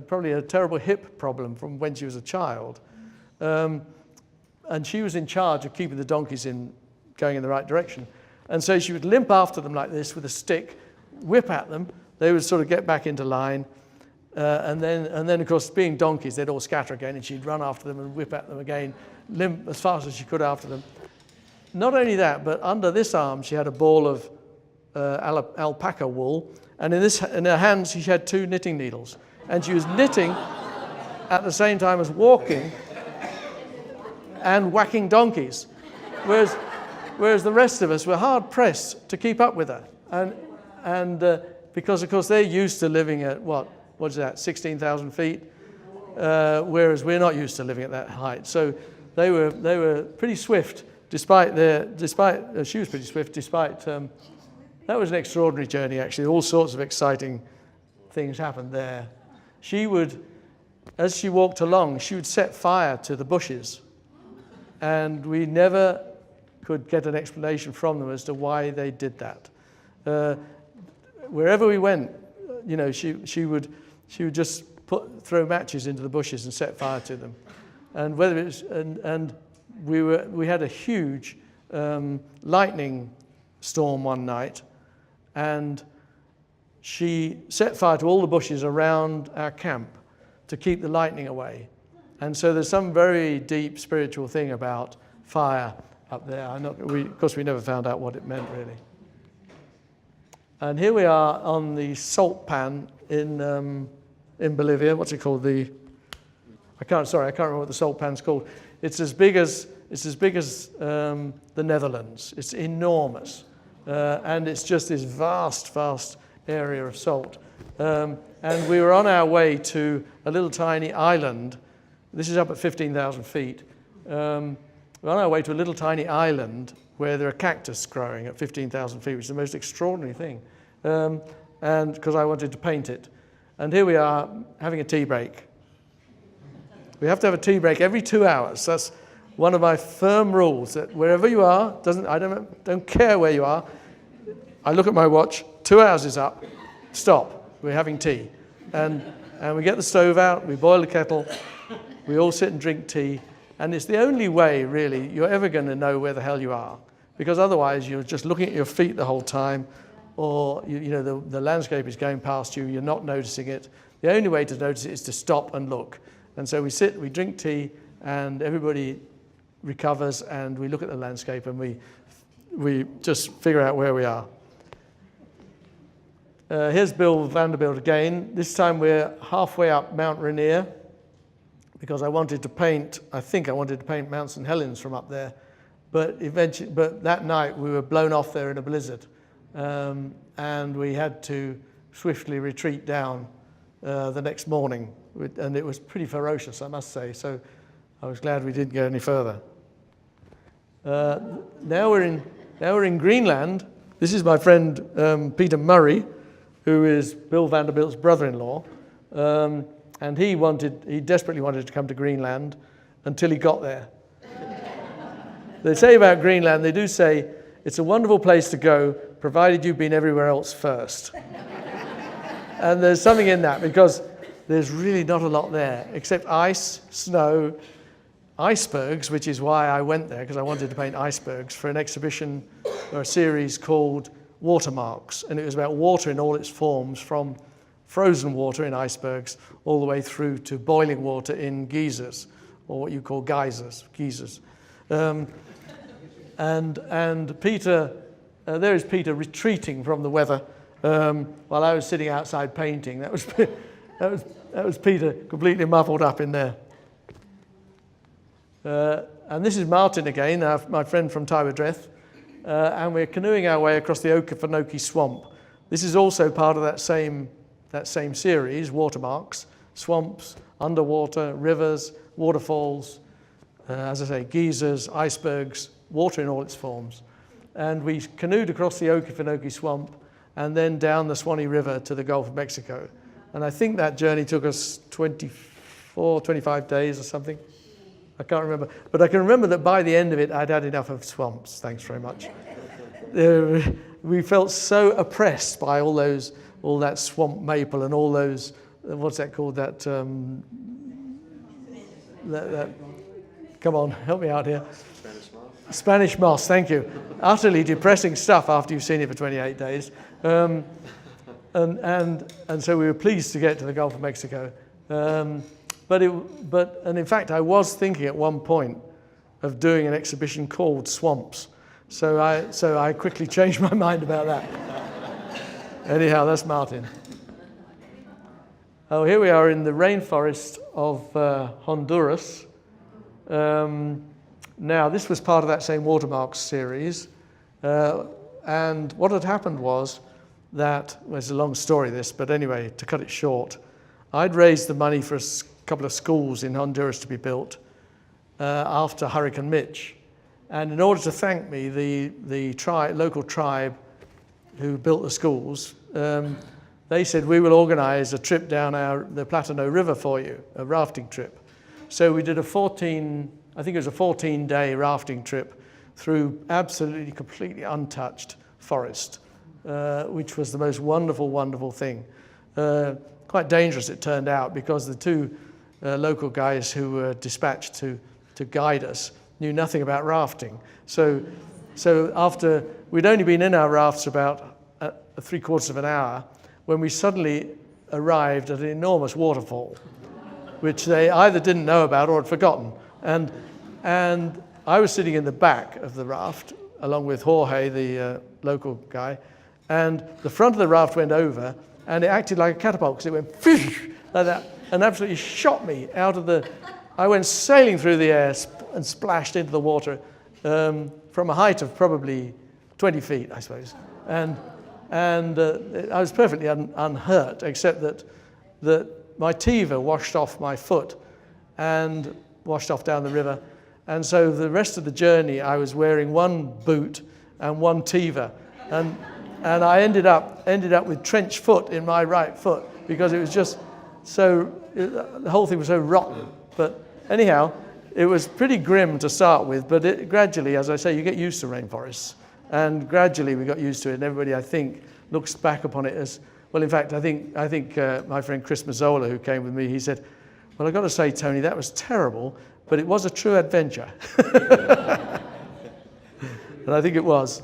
probably a terrible hip problem from when she was a child. And she was in charge of keeping the donkeys going in the right direction. And so she would limp after them like this with a stick, whip at them. They would sort of get back into line. And then, of course, being donkeys, they'd all scatter again, and she'd run after them and whip at them again, limp as fast as she could after them. Not only that, but under this arm, she had a ball of alpaca wool, and in her hands, she had 2 knitting needles. And she was knitting at the same time as walking and whacking donkeys, whereas the rest of us were hard-pressed to keep up with her. And because, of course, they're used to living at, what is that, 16,000 feet, whereas we're not used to living at that height. So they were pretty swift, she was pretty swift, despite, that was an extraordinary journey, actually. All sorts of exciting things happened there. She would, as she walked along, she would set fire to the bushes. And we never could get an explanation from them as to why they did that. Wherever we went, she would just throw matches into the bushes and set fire to them. And whether it's and we had a huge lightning storm one night, and she set fire to all the bushes around our camp to keep the lightning away. And so there's some very deep spiritual thing about fire up there. Of course, we never found out what it meant, really. And here we are on the salt pan in Bolivia. What's it called? I can't remember what the salt pan's called. It's as big as the Netherlands. It's enormous, and it's just this vast area of salt. And we were on our way to a little tiny island. This is up at 15,000 feet. We're on our way to a little tiny island where there are cactus growing at 15,000 feet, which is the most extraordinary thing. And because I wanted to paint it. And here we are having a tea break. We have to have a tea break every 2 hours. That's one of my firm rules, that wherever you are, I don't care where you are. I look at my watch, 2 hours is up, stop, we're having tea. And we get the stove out, we boil the kettle, we all sit and drink tea, and it's the only way, really, you're ever going to know where the hell you are, because otherwise you're just looking at your feet the whole time, or the landscape is going past you, you're not noticing it. The only way to notice it is to stop and look. And so we sit, we drink tea, and everybody recovers, and we look at the landscape, and we just figure out where we are. Here's Bill Vanderbilt again. This time we're halfway up Mount Rainier, because I wanted to paint Mount St. Helens from up there, but that night we were blown off there in a blizzard, and we had to swiftly retreat down the next morning, and it was pretty ferocious, I must say, so I was glad we didn't go any further. Now we're in Greenland. This is my friend Peter Murray, who is Bill Vanderbilt's brother-in-law. And he desperately wanted to come to Greenland until he got there. They say about Greenland, they do say, it's a wonderful place to go, provided you've been everywhere else first. And there's something in that, because there's really not a lot there, except ice, snow, icebergs, which is why I went there, because I wanted to paint icebergs for an exhibition or a series called Watermarks. And it was about water in all its forms, from frozen water in icebergs all the way through to boiling water in geysers, or what you call geysers. And Peter, there is Peter retreating from the weather while I was sitting outside painting. That was Peter completely muffled up in there. And this is Martin again, my friend from Tywardreath, and we're canoeing our way across the Okefenokee swamp. This is also part of that same series, Watermarks, swamps, underwater, rivers, waterfalls, as I say, geysers, icebergs, water in all its forms. And we canoed across the Okefenokee swamp and then down the Swanee River to the Gulf of Mexico. And I think that journey took us 24, 25 days or something. I can't remember. But I can remember that by the end of it, I'd had enough of swamps. Thanks very much. We felt so oppressed by all that swamp maple and all those, what's that called? That come on, help me out here. Spanish moss, thank you. Utterly depressing stuff after you've seen it for 28 days. And so we were pleased to get to the Gulf of Mexico. And in fact, I was thinking at one point of doing an exhibition called Swamps. So I quickly changed my mind about that. Anyhow, that's Martin. Oh, here we are in the rainforest of Honduras. Now, this was part of that same Watermarks series. And what had happened was that, well, it's a long story this, but anyway, to cut it short, I'd raised the money for a couple of schools in Honduras to be built after Hurricane Mitch. And in order to thank me, the local tribe who built the schools, they said, we will organize a trip down the Plátano River for you, a rafting trip. So we did a 14-day rafting trip through absolutely, completely untouched forest, which was the most wonderful, wonderful thing. Quite dangerous, it turned out, because the two local guys who were dispatched to guide us knew nothing about rafting. So after we'd only been in our rafts about 3/4 of an hour, when we suddenly arrived at an enormous waterfall, which they either didn't know about or had forgotten. And I was sitting in the back of the raft, along with Jorge, the local guy, and the front of the raft went over, and it acted like a catapult, because it went fish like that, and absolutely shot me out of the... I went sailing through the air and splashed into the water from a height of probably 20 feet, I suppose. And I was perfectly unhurt, except that my teaver washed off my foot and washed off down the river. And so the rest of the journey, I was wearing one boot and one teaver. And I ended up with trench foot in my right foot, because it was just so, the whole thing was so rotten. But anyhow, it was pretty grim to start with, but gradually, as I say, you get used to rainforests. And gradually we got used to it, and everybody, I think, looks back upon it as, well, in fact, I think my friend Chris Mazzola, who came with me, he said, well, I've got to say, Tony, that was terrible, but it was a true adventure. And I think it was.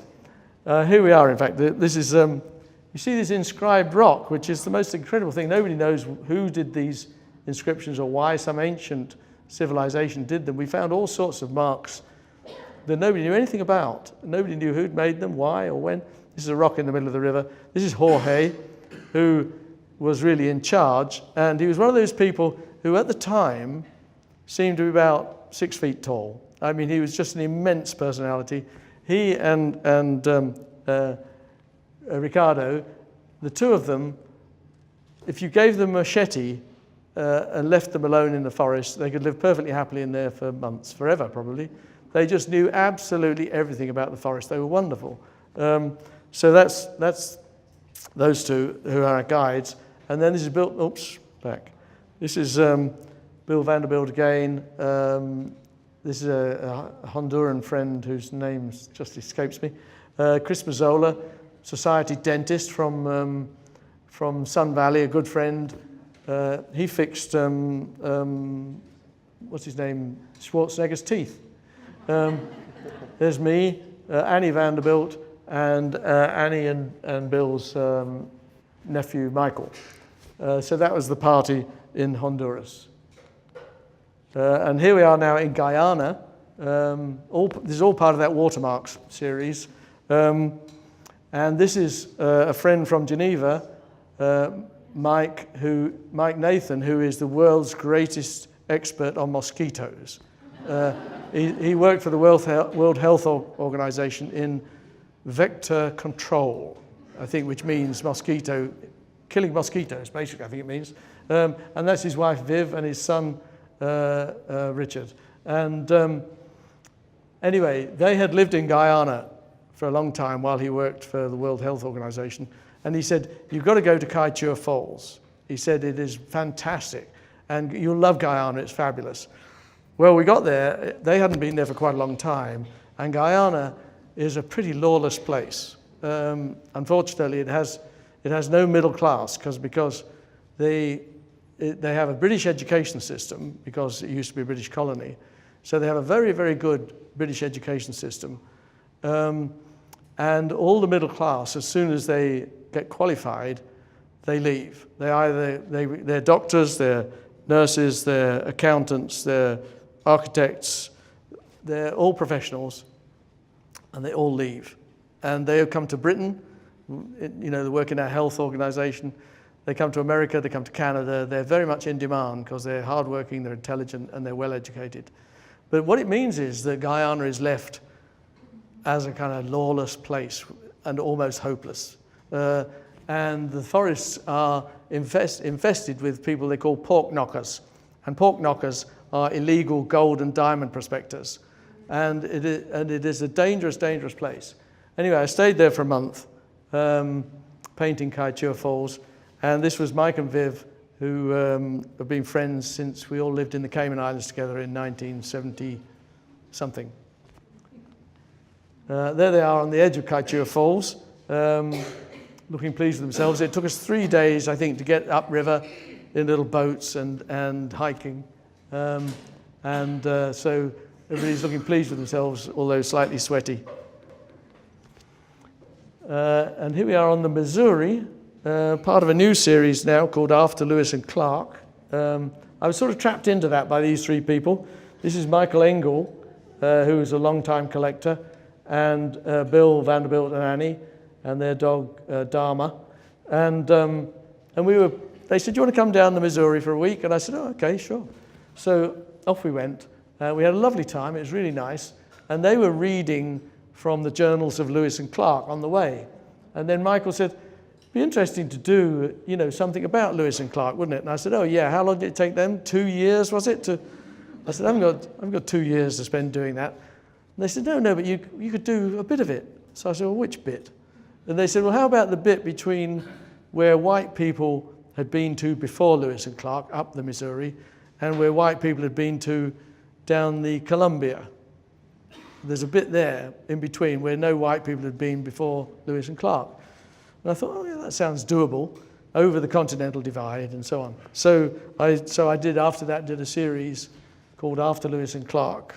Here we are, in fact. This is, you see this inscribed rock, which is the most incredible thing. Nobody knows who did these inscriptions or why some ancient civilization did them. We found all sorts of marks that nobody knew anything about. Nobody knew who'd made them, why, or when. This is a rock in the middle of the river. This is Jorge, who was really in charge, and he was one of those people who at the time seemed to be about 6 feet tall. I mean, he was just an immense personality. He and Ricardo, the two of them, if you gave them a machete and left them alone in the forest, they could live perfectly happily in there for months, forever probably. They just knew absolutely everything about the forest. They were wonderful. So that's those two who are our guides. And then this is Bill, oops, back. This is Bill Vanderbilt again. This is a Honduran friend whose name just escapes me. Chris Mazzola, society dentist from Sun Valley, a good friend. He fixed, what's his name, Schwarzenegger's teeth. There's me, Annie Vanderbilt, and Annie and Bill's nephew, Michael. So that was the party in Honduras. And here we are now in Guyana. This is all part of that Watermarks series. And this is a friend from Geneva, Mike Nathan, who is the world's greatest expert on mosquitoes. He worked for the World Health Organization in vector control, I think, which means killing mosquitoes, basically, I think it means. And that's his wife, Viv, and his son, Richard. And anyway, they had lived in Guyana for a long time while he worked for the World Health Organization. And he said, you've got to go to Kaieteur Falls. He said it is fantastic, and you'll love Guyana, it's fabulous. Well, we got there, they hadn't been there for quite a long time, and Guyana is a pretty lawless place. Unfortunately, it has no middle class because they have a British education system, because it used to be a British colony. So they have a very, very good British education system. And all the middle class, as soon as they get qualified, they leave. They're doctors, they're nurses, they're accountants, they're architects, they're all professionals, and they all leave. And they come to Britain, they work in our health organization. They come to America, they come to Canada. They're very much in demand because they're hardworking, they're intelligent, and they're well educated. But what it means is that Guyana is left as a kind of lawless place and almost hopeless. And the forests are infested with people they call pork knockers. And pork knockers are illegal gold and diamond prospectors. And it is a dangerous, dangerous place. Anyway, I stayed there for a month, painting Kayaking Falls. And this was Mike and Viv, who have been friends since we all lived in the Cayman Islands together in 1970-something. There they are on the edge of Kayaking Falls, looking pleased with themselves. It took us 3 days, I think, to get upriver in little boats and hiking. So everybody's looking pleased with themselves, although slightly sweaty. And here we are on the Missouri, part of a new series now called After Lewis and Clark. I was sort of trapped into that by these three people. This is Michael Engel, who is a long-time collector, and Bill Vanderbilt and Annie, and their dog Dharma. And they said, "Do you want to come down the Missouri for a week?" And I said, "Oh, okay, sure." So off we went. We had a lovely time. It was really nice. And they were reading from the journals of Lewis and Clark on the way. And then Michael said, "It'd be interesting to do, something about Lewis and Clark, wouldn't it?" And I said, "Oh yeah, how long did it take them? 2 years, was it?" I said, "I've got 2 years to spend doing that." And they said, no, but you could do a bit of it. So I said, "Well, which bit?" And they said, "Well, how about the bit between where white people had been to before Lewis and Clark, up the Missouri, and where white people had been to down the Columbia? There's a bit there in between where no white people had been before Lewis and Clark." And I thought, "Oh yeah, that sounds doable, over the Continental Divide and so on." So I did, after that, did a series called After Lewis and Clark.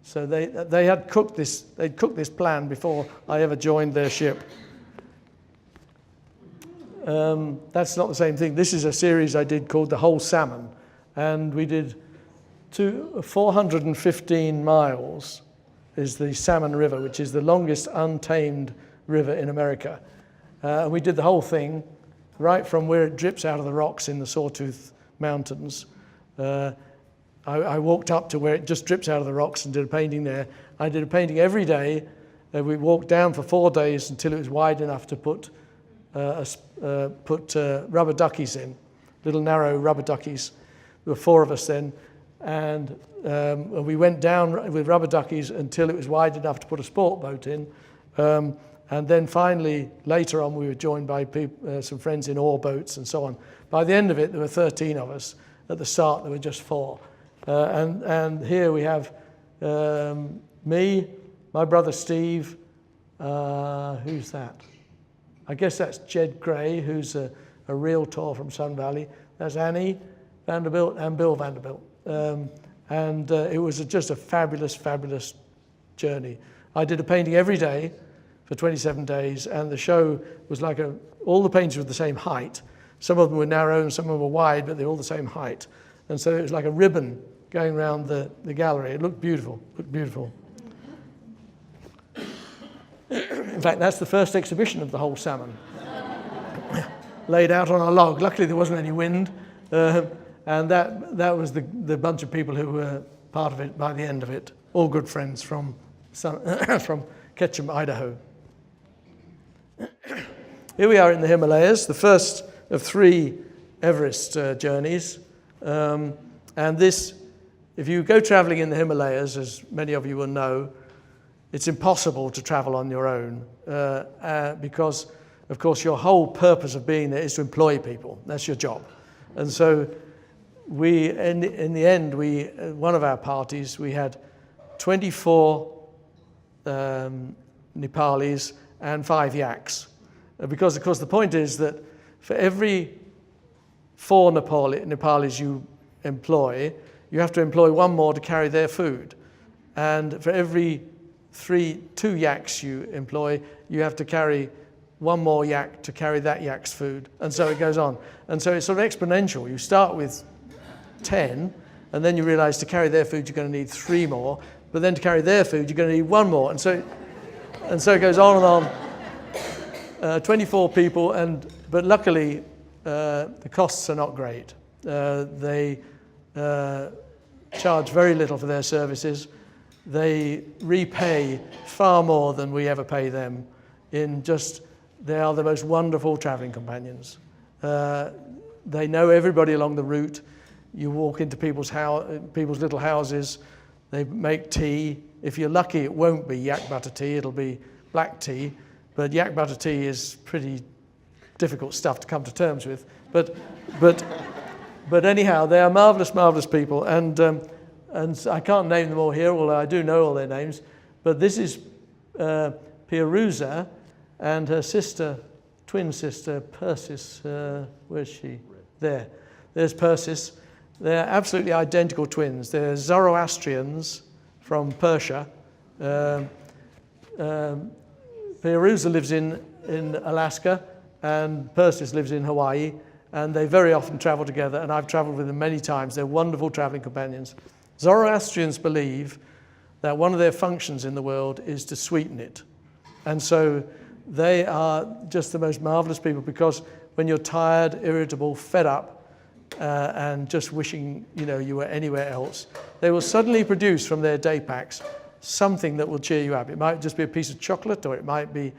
So they had cooked this plan before I ever joined their ship. That's not the same thing. This is a series I did called The Whole Salmon, and we did 415 miles is the Salmon River, which is the longest untamed river in America. We did the whole thing, right from where it drips out of the rocks in the Sawtooth Mountains. I walked up to where it just drips out of the rocks and did a painting there. I did a painting every day. We walked down for 4 days until it was wide enough to put rubber duckies in, little narrow rubber duckies. There were 4 of us then. And we went down with rubber duckies until it was wide enough to put a sport boat in. And then finally, later on, we were joined by some friends in oar boats and so on. By the end of it, there were 13 of us. At the start, there were just 4. And here we have me, my brother Steve. Who's that? I guess that's Jed Gray, who's a realtor from Sun Valley. That's Annie Vanderbilt and Bill Vanderbilt. It was just a fabulous, fabulous journey. I did a painting every day for 27 days, and the show was like all the paintings were the same height. Some of them were narrow and some of them were wide, but they're all the same height. And so it was like a ribbon going around the gallery. It looked beautiful, In fact, that's the first exhibition of The Whole Salmon. Laid out on a log. Luckily, there wasn't any wind. And that was the bunch of people who were part of it by the end of it. All good friends from Ketchum, Idaho. Here we are in the Himalayas, the first of 3 Everest journeys. And this, if you go traveling in the Himalayas, as many of you will know, it's impossible to travel on your own because of course, your whole purpose of being there is to employ people. That's your job. And so we, in the end, one of our parties, we had 24 Nepalis and 5 yaks. Because, of course, the point is that for every 4 Nepalis you employ, you have to employ 1 more to carry their food. And for every 2 yaks you employ, you have to carry 1 more yak to carry that yak's food. And so it goes on. And so it's sort of exponential. You start with 10, and then you realize to carry their food, you're going to need 3 more. But then to carry their food, you're going to need 1 more. And so it goes on and on. 24 people, but luckily the costs are not great. They charge very little for their services. They repay far more than we ever pay them. They are the most wonderful traveling companions. They know everybody along the route. You walk into people's little houses. They make tea. If you're lucky, it won't be yak butter tea. It'll be black tea. But yak butter tea is pretty difficult stuff to come to terms with. But anyhow, they are marvelous, marvelous people. And I can't name them all here, although I do know all their names. But this is Piaruza and her sister, twin sister, Persis. Where's she? There. There's Persis. They're absolutely identical twins. They're Zoroastrians from Persia. Piaruza lives in Alaska, and Persis lives in Hawaii, and they very often travel together, and I've traveled with them many times. They're wonderful traveling companions. Zoroastrians believe that one of their functions in the world is to sweeten it. And so they are just the most marvelous people, because when you're tired, irritable, fed up, and just wishing you were anywhere else, they will suddenly produce from their day packs something that will cheer you up. It might just be a piece of chocolate, or it might be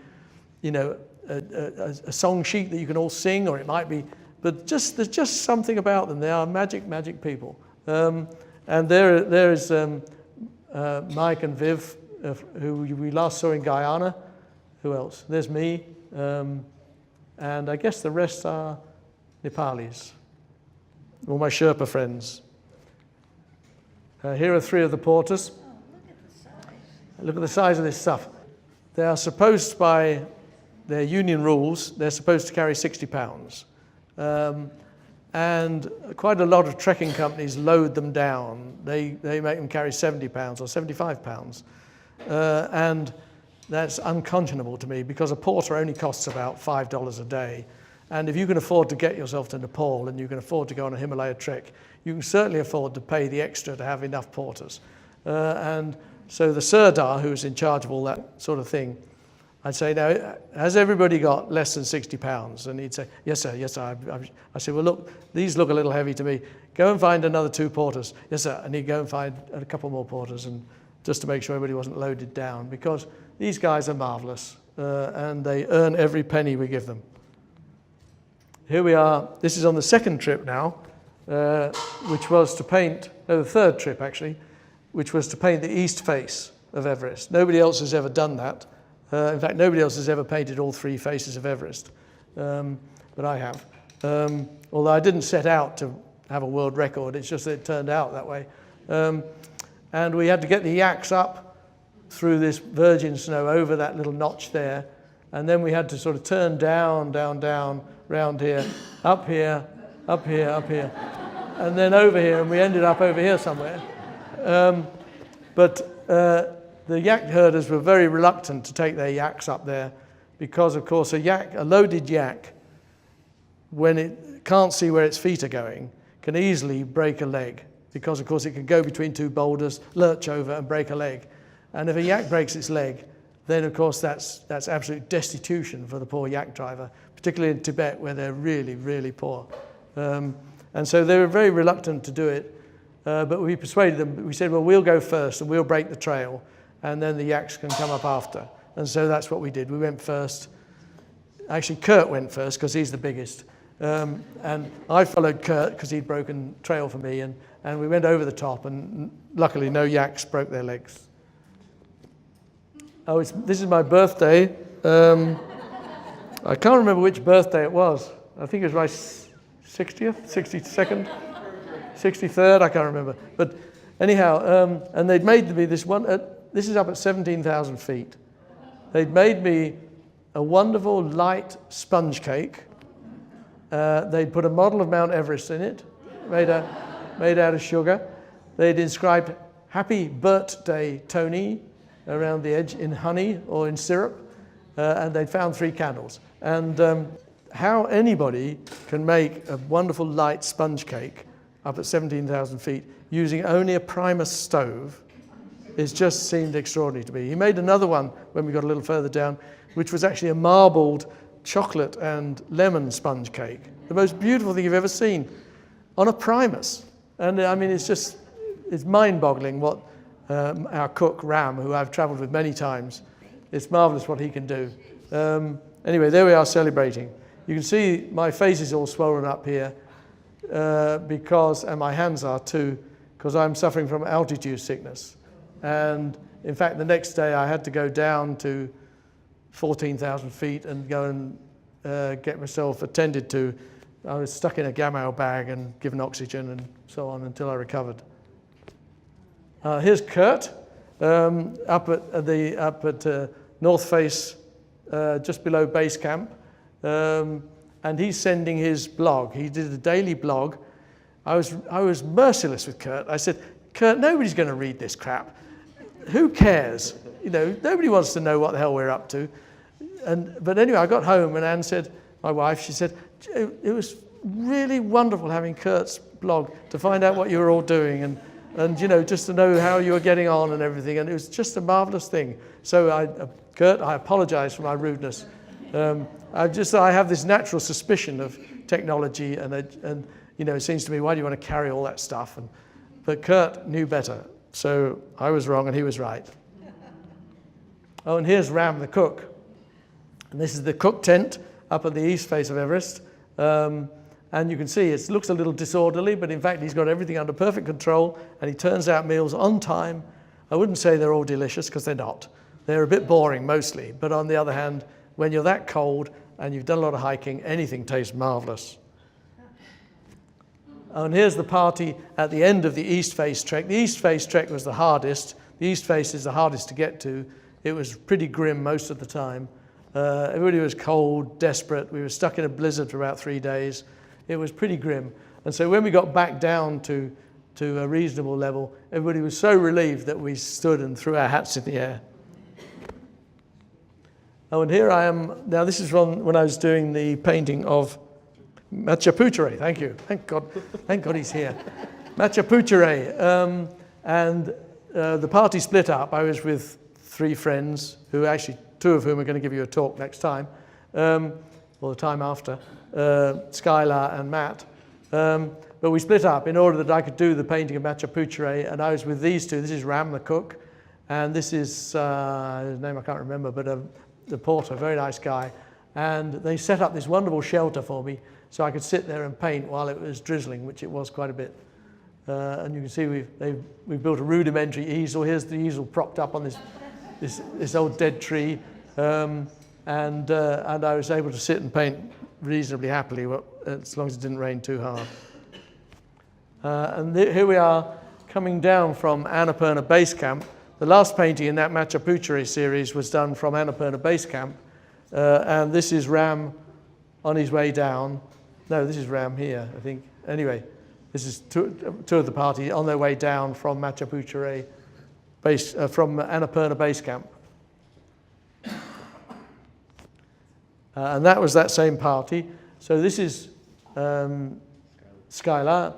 a song sheet that you can all sing, or it might be, but there's just something about them. They are magic people. And there is Mike and Viv, who we last saw in Guyana. Who else? There's me, and I guess the rest are Nepalis, all my Sherpa friends. Here are 3 of the porters. Look at the size of this stuff. They are supposed, by their union rules, they're supposed to carry 60 pounds. And quite a lot of trekking companies load them down. They make them carry 70 pounds or 75 pounds. And that's unconscionable to me, because a porter only costs about $5 a day. And if you can afford to get yourself to Nepal, and you can afford to go on a Himalaya trek, you can certainly afford to pay the extra to have enough porters. And so the Sirdar, who's in charge of all that sort of thing, I'd say, now, has everybody got less than 60 pounds? And he'd say, yes, sir, yes, sir. I said, well, look, these look a little heavy to me. Go and find another 2 porters. Yes, sir. And he'd go and find a couple more porters, and just to make sure everybody wasn't loaded down, because these guys are marvelous, and they earn every penny we give them. Here we are. This is on the 2nd trip now, which was to paint, no, the 3rd trip actually, which was to paint the east face of Everest. Nobody else has ever done that. In fact, nobody else has ever painted all 3 faces of Everest, but I have. Although I didn't set out to have a world record, it's just that it turned out that way. And we had to get the yaks up through this virgin snow over that little notch there, and then we had to sort of turn down, round here, up here, and then over here, and we ended up over here somewhere. But the yak herders were very reluctant to take their yaks up there, because, of course, a loaded yak, when it can't see where its feet are going, can easily break a leg, because, of course, it can go between 2 boulders, lurch over, and break a leg. And if a yak breaks its leg, then, of course, that's absolute destitution for the poor yak driver, particularly in Tibet, where they're really, really poor. And so they were very reluctant to do it, but we persuaded them. We said, well, we'll go first, and we'll break the trail, and then the yaks can come up after. And so that's what we did. We went first. Actually, Curt went first, because he's the biggest. And I followed Curt, because he'd broken trail for me, and we went over the top, and luckily no yaks broke their legs. Oh, this is my birthday. I can't remember which birthday it was. I think it was my 60th, 62nd, 63rd, I can't remember. But anyhow, and they'd made me this one, this is up at 17,000 feet. They'd made me a wonderful light sponge cake. They'd put a model of Mount Everest in it, made out of sugar. They'd inscribed "Happy Birthday, Tony" around the edge in honey or in syrup, and they'd found 3 candles. And how anybody can make a wonderful light sponge cake up at 17,000 feet using only a Primus stove, it just seemed extraordinary to me. He made another one when we got a little further down, which was actually a marbled chocolate and lemon sponge cake. The most beautiful thing you've ever seen on a Primus. And I mean, it's mind-boggling what our cook, Ram, who I've traveled with many times, it's marvelous what he can do. Anyway, there we are celebrating. You can see my face is all swollen up here and my hands are too, because I'm suffering from altitude sickness. And in fact, the next day I had to go down to 14,000 feet and go and get myself attended to. I was stuck in a gamma bag and given oxygen and so on until I recovered. Here's Kurt up at North Face, just below base camp, and he's sending his blog. He did a daily blog. I was merciless with Kurt. I said, "Kurt, nobody's going to read this crap. Who cares? You know, nobody wants to know what the hell we're up to." But anyway, I got home and Anne said, my wife, she said, "It was really wonderful having Kurt's blog to find out what you were all doing and you know, just to know how you were getting on and everything." And it was just a marvelous thing. So Kurt, I apologize for my rudeness. I have this natural suspicion of technology and you know, it seems to me, why do you want to carry all that stuff? But Kurt knew better. So I was wrong and he was right. Oh, and here's Ram the cook. And this is the cook tent up at the east face of Everest. And you can see it looks a little disorderly, but in fact he's got everything under perfect control and he turns out meals on time. I wouldn't say they're all delicious because they're not. They're a bit boring mostly, but on the other hand, when you're that cold and you've done a lot of hiking, anything tastes marvelous. And here's the party at the end of the East Face trek. The East Face trek was the hardest. The East Face is the hardest to get to. It was pretty grim most of the time. Everybody was cold, desperate. We were stuck in a blizzard for about 3 days. It was pretty grim. And so when we got back down to a reasonable level, everybody was so relieved that we stood and threw our hats in the air. Oh, and here I am. Now this is from when I was doing the painting of Machu Picchu. Thank you. Thank God he's here. Machu Picchu. And the party split up. I was with 3 friends, who actually 2 of whom are going to give you a talk next time, or the time after, Skylar and Matt. But we split up in order that I could do the painting of Machu Picchu, and I was with these 2. This is Ram the cook, and this is his name I can't remember, but the porter, very nice guy. And they set up this wonderful shelter for me so I could sit there and paint while it was drizzling, which it was quite a bit. And you can see we've built a rudimentary easel. Here's the easel propped up on this old dead tree, and I was able to sit and paint reasonably happily, as long as it didn't rain too hard. Here we are coming down from Annapurna Base Camp. The last painting in that Machu Picchu series was done from Annapurna Base Camp, and this is Ram on his way down. No, this is Ram here, I think. Anyway, this is two of the party on their way down from Machu Picchu from Annapurna Base Camp. And that was that same party. So this is Skylar.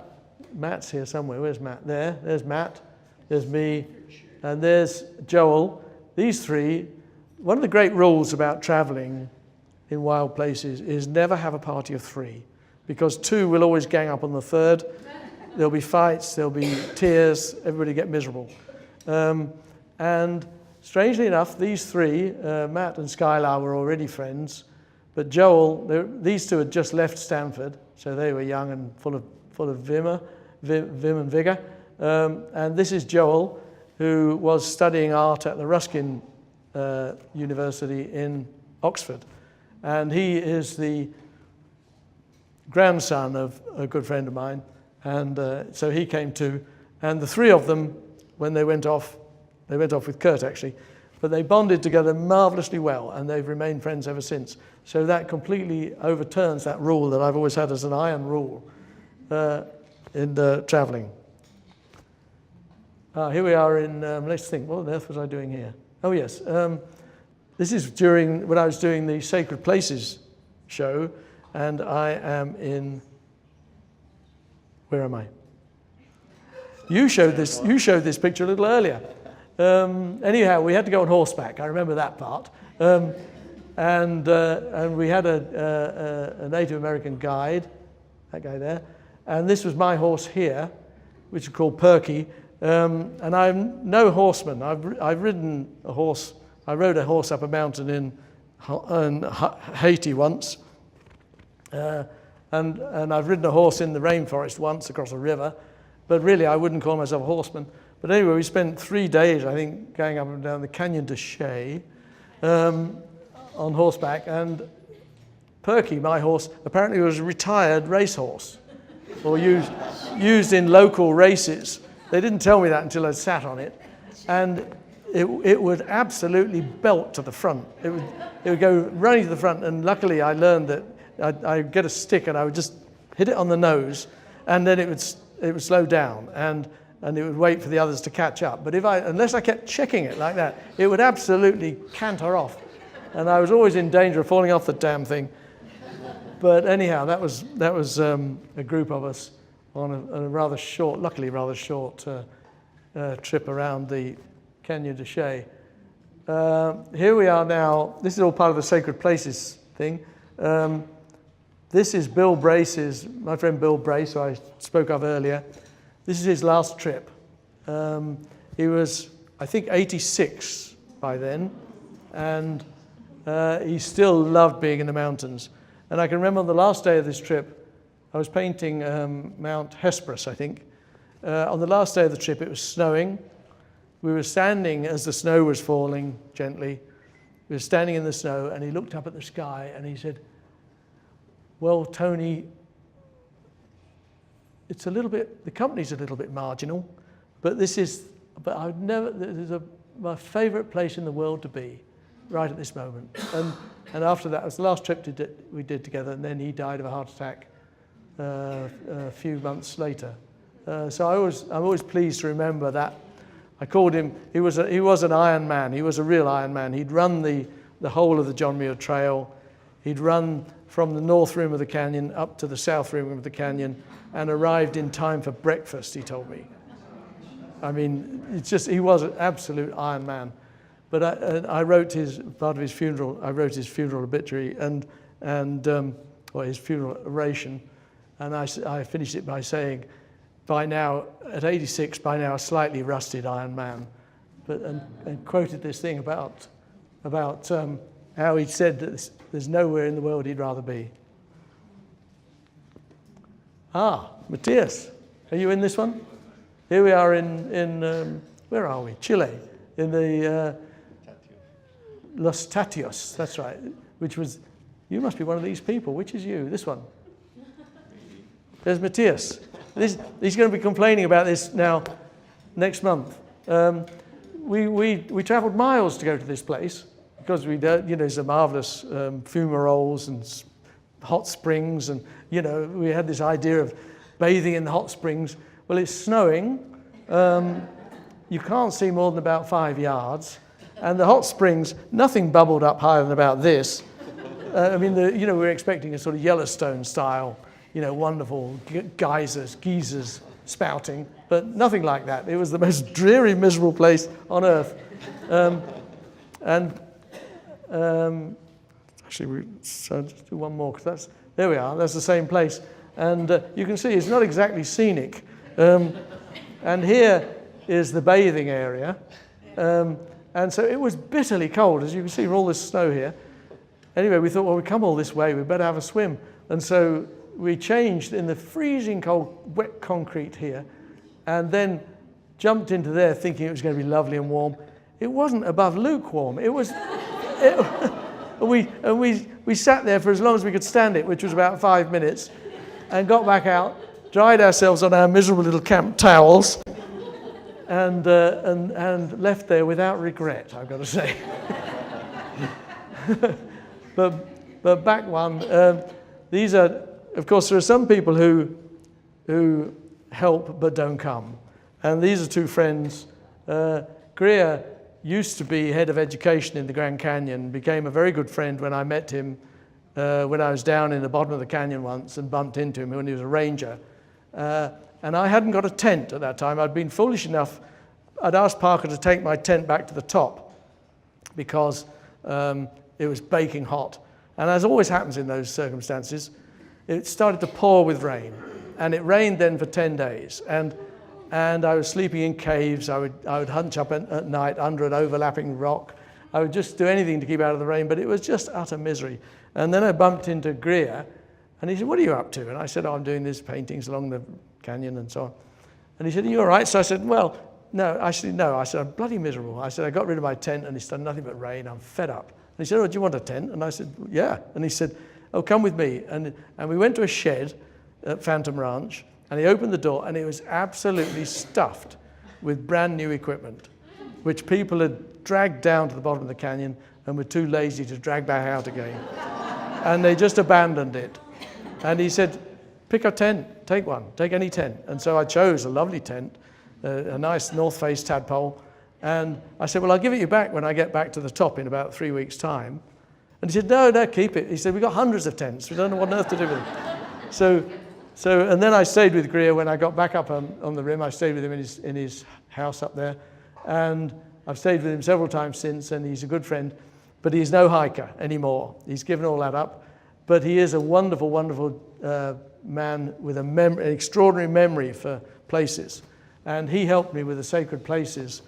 Matt's here somewhere. Where's Matt? There's Matt. There's me. And there's Joel. These 3. One of the great rules about traveling in wild places is never have a party of 3, because 2 will always gang up on the 3rd. There'll be fights, there'll be tears, everybody get miserable. And strangely enough, these 3, Matt and Skylar, were already friends, but Joel, these 2 had just left Stanford, so they were young and full of vim and vigor. And this is Joel, who was studying art at the Ruskin University in Oxford. And he is the grandson of a good friend of mine. And so he came too. And the three of them, when they went off with Kurt actually, but they bonded together marvelously well, and they've remained friends ever since. So that completely overturns that rule that I've always had as an iron rule in traveling. Here we are in, let's think, what on earth was I doing here? Oh yes, this is when I was doing the Sacred Places show, and I am in, where am I? You showed this picture a little earlier. Anyhow, we had to go on horseback. I remember that part. And we had a Native American guide, that guy there. And this was my horse here, which is called Perky. And I'm no horseman. I've ridden a horse. I rode a horse up a mountain in Haiti once. And I've ridden a horse in the rainforest once across a river. But really, I wouldn't call myself a horseman. But anyway, we spent 3 days, I think, going up and down the Canyon de Chelly on horseback. And Perky, my horse, apparently was a retired racehorse, or used in local races. They didn't tell me that until I sat on it. And it would absolutely belt to the front. It would go running to the front. And luckily, I learned that I'd get a stick and I would just hit it on the nose, and then it would slow down. And it would wait for the others to catch up. But unless I kept checking it like that, it would absolutely canter off. And I was always in danger of falling off the damn thing. But anyhow, that was a group of us on a rather short, luckily rather short trip around the Canyon de Chelly. Here we are now. This is all part of the Sacred Places thing. This is Bill Brace's, my friend Bill Brace, who I spoke of earlier. This is his last trip. He was, I think, 86 by then, and he still loved being in the mountains. And I can remember on the last day of this trip, I was painting Mount Hesperus, I think. On the last day of the trip, it was snowing. We were standing as the snow was falling gently. We were standing in the snow, and he looked up at the sky, and he said, "Well, Tony, it's the company's a little bit marginal, but my favorite place in the world to be, right at this moment." And after that, it was the last trip we did together, and then he died of a heart attack a few months later. So I'm always pleased to remember that. I called him, he was an Iron Man. He was a real Iron Man. He'd run the whole of the John Muir Trail. He'd run from the north rim of the canyon up to the south rim of the canyon and arrived in time for breakfast, he told me. I mean, he was an absolute Iron Man. But I wrote part of his funeral, I wrote his funeral obituary and his funeral oration, and I finished it by saying, by now, at 86, by now a slightly rusted Iron Man, and quoted this thing about how he said that there's nowhere in the world he'd rather be. Matthias, are you in this one? Here we are in where are we? Chile, in the Los Tatios, that's right, which was, you must be one of these people. Which is you? This one. There's Matthias. He's going to be complaining about this now next month. We travelled miles to go to this place because there's a marvellous fumaroles and hot springs, and we had this idea of bathing in the hot springs. Well, it's snowing. You can't see more than about 5 yards, and the hot springs, nothing bubbled up higher than about this. We were expecting a sort of Yellowstone style, wonderful geysers spouting, but nothing like that. It was the most dreary, miserable place on earth. Actually, so just do one more, because there we are, that's the same place. And you can see it's not exactly scenic. And here is the bathing area. And so it was bitterly cold, as you can see from all this snow here. Anyway, we thought, well, we come all this way, we better have a swim. And so we changed in the freezing cold, wet concrete here, and then jumped into there thinking it was going to be lovely and warm. It wasn't above lukewarm. It we sat there for as long as we could stand it, which was about 5 minutes, and got back out, dried ourselves on our miserable little camp towels, and left there without regret, I've got to say. But back one, these are, of course, there are some people who help but don't come. And these are two friends. Greer used to be head of education in the Grand Canyon, became a very good friend when I met him when I was down in the bottom of the canyon once and bumped into him when he was a ranger. And I hadn't got a tent at that time. I'd been foolish enough, I'd asked Parker to take my tent back to the top because it was baking hot. And as always happens in those circumstances, it started to pour with rain. And it rained then for 10 days. And I was sleeping in caves. I would hunch up at night under an overlapping rock. I would just do anything to keep out of the rain, but it was just utter misery. And then I bumped into Greer, and he said, "What are you up to?" And I said, "Oh, I'm doing these paintings along the canyon and so on." And he said, "Are you all right?" So I said, "Well, no, actually, no." I said, "I'm bloody miserable." I said, "I got rid of my tent, and it's done nothing but rain. I'm fed up." And he said, "Oh, do you want a tent?" And I said, "Yeah." And he said, "Oh, come with me." And we went to a shed at Phantom Ranch, and he opened the door, and it was absolutely stuffed with brand new equipment, which people had dragged down to the bottom of the canyon and were too lazy to drag back out again. And they just abandoned it. And he said, "Pick a tent, take one, take any tent." And so I chose a lovely tent, a nice North Face tadpole. And I said, "Well, I'll give it you back when I get back to the top in about 3 weeks' time." And he said, "No, keep it." He said, "We've got hundreds of tents. We don't know what on earth to do with them." So, and then I stayed with Greer when I got back up on the rim. I stayed with him in his house up there. And I've stayed with him several times since, and he's a good friend. But he's no hiker anymore. He's given all that up. But he is a wonderful, wonderful man with an extraordinary memory for places. And he helped me with the Sacred Places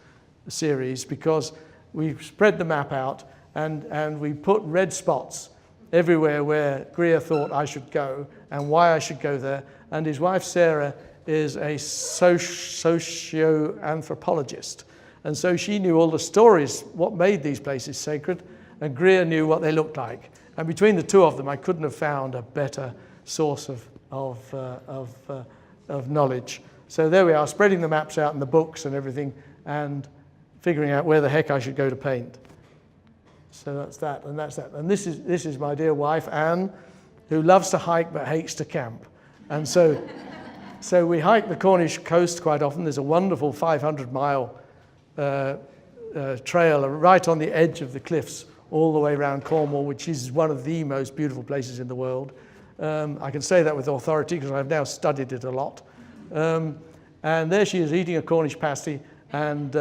series because we spread the map out and we put red spots everywhere where Greer thought I should go and why I should go there. And his wife, Sarah, is a socio-anthropologist. And so she knew all the stories, what made these places sacred, and Greer knew what they looked like. And between the two of them, I couldn't have found a better source of knowledge. So there we are, spreading the maps out in the books and everything, and figuring out where the heck I should go to paint. So that's that, and that's that. And this is my dear wife, Anne, who loves to hike but hates to camp. And so we hike the Cornish coast quite often. There's a wonderful 500-mile trail right on the edge of the cliffs all the way around Cornwall, which is one of the most beautiful places in the world. I can say that with authority because I've now studied it a lot. And there she is eating a Cornish pasty, and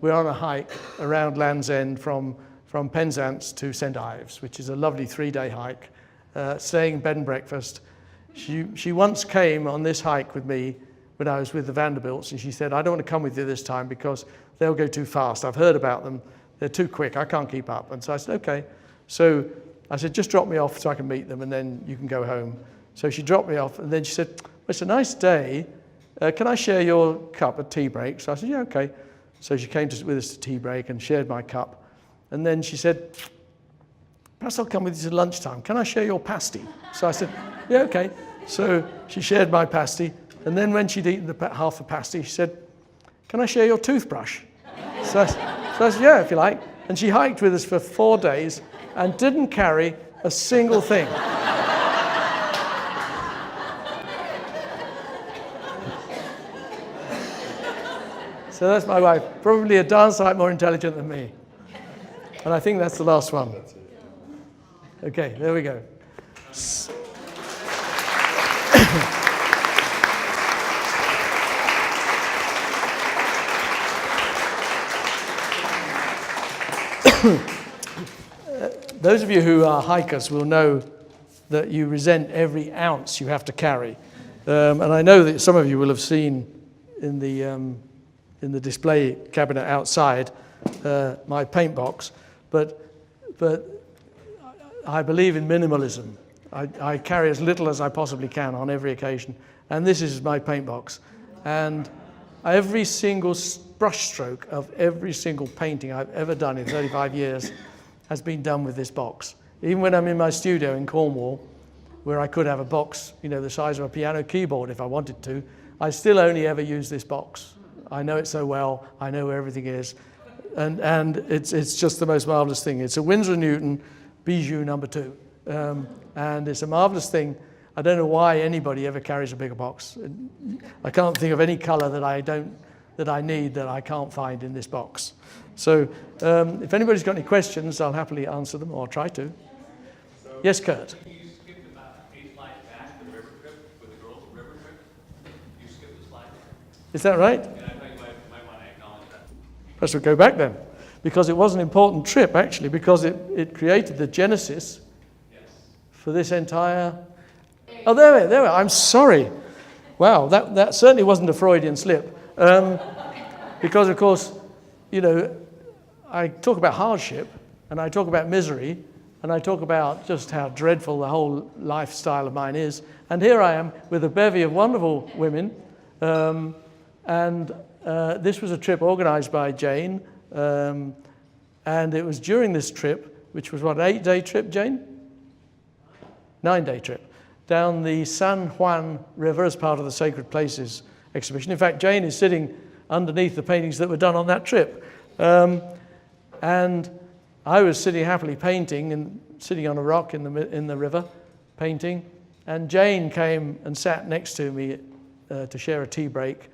we're on a hike around Land's End from Penzance to St Ives, which is a lovely 3-day hike, staying bed and breakfast. She once came on this hike with me when I was with the Vanderbilts, and she said, "I don't want to come with you this time because they'll go too fast. I've heard about them. They're too quick. I can't keep up." And so I said, "Okay." So I said, "Just drop me off so I can meet them, and then you can go home." So she dropped me off, and then she said, "Well, it's a nice day. Can I share your cup at tea break?" So I said, "Yeah, okay." So she came with us to tea break and shared my cup. And then she said, "Perhaps I'll come with you to lunchtime. Can I share your pasty?" So I said, "Yeah, okay." So she shared my pasty. And then when she'd eaten half the pasty, she said, "Can I share your toothbrush?" So I said, "Yeah, if you like." And she hiked with us for 4 days and didn't carry a single thing. So that's my wife, probably a darn sight more intelligent than me. And I think that's the last one. Okay, there we go. Those of you who are hikers will know that you resent every ounce you have to carry. And I know that some of you will have seen in the display cabinet outside my paint box, but I believe in minimalism. I carry as little as I possibly can on every occasion, and this is my paint box. And every single brushstroke of every single painting I've ever done in 35 years has been done with this box. Even when I'm in my studio in Cornwall, where I could have a box, the size of a piano keyboard if I wanted to, I still only ever use this box. I know it so well, I know where everything is, and it's just the most marvelous thing. It's a Winslow Newton Bijou number 2, and it's a marvelous thing. I don't know why anybody ever carries a bigger box. I can't think of any color that I need that I can't find in this box. So if anybody's got any questions, I'll happily answer them, or try to. Yes, Kurt? You skipped about 8 slides back, the river trip, with the girls' river trip. You skipped the slide there. Is that right? And I thought you might want to acknowledge that. Let's go back then, because it was an important trip, actually, because it created the genesis for this entire... Oh, there we are. I'm sorry. Wow, that certainly wasn't a Freudian slip. Because, of course, I talk about hardship, and I talk about misery, and I talk about just how dreadful the whole lifestyle of mine is. And here I am with a bevy of wonderful women. This was a trip organized by Jane. And it was during this trip, which was what, an 8-day trip, Jane? 9-day trip, down the San Juan River as part of the Sacred Places exhibition. In fact, Jane is sitting underneath the paintings that were done on that trip. And I was sitting happily painting and sitting on a rock in the river painting. And Jane came and sat next to me to share a tea break.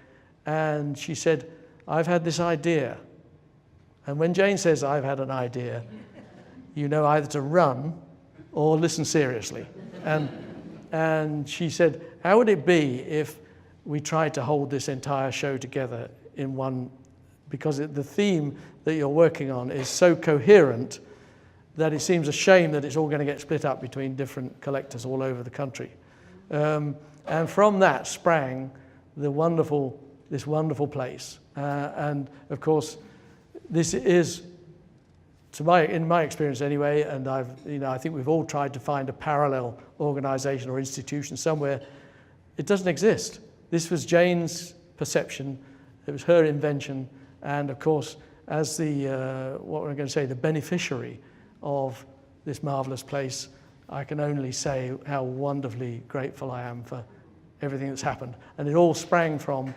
And she said, I've had this idea. And when Jane says, I've had an idea, you know either to run or listen seriously. And she said, how would it be if we tried to hold this entire show together in one, because the theme that you're working on is so coherent that it seems a shame that it's all going to get split up between different collectors all over the country. And from that sprang this wonderful place. And of course, this is, in my experience anyway, and I think we've all tried to find a parallel organization or institution somewhere. It doesn't exist. This was Jane's perception. It was her invention. And of course, as what we're going to say, the beneficiary of this marvelous place, I can only say how wonderfully grateful I am for everything that's happened. And it all sprang from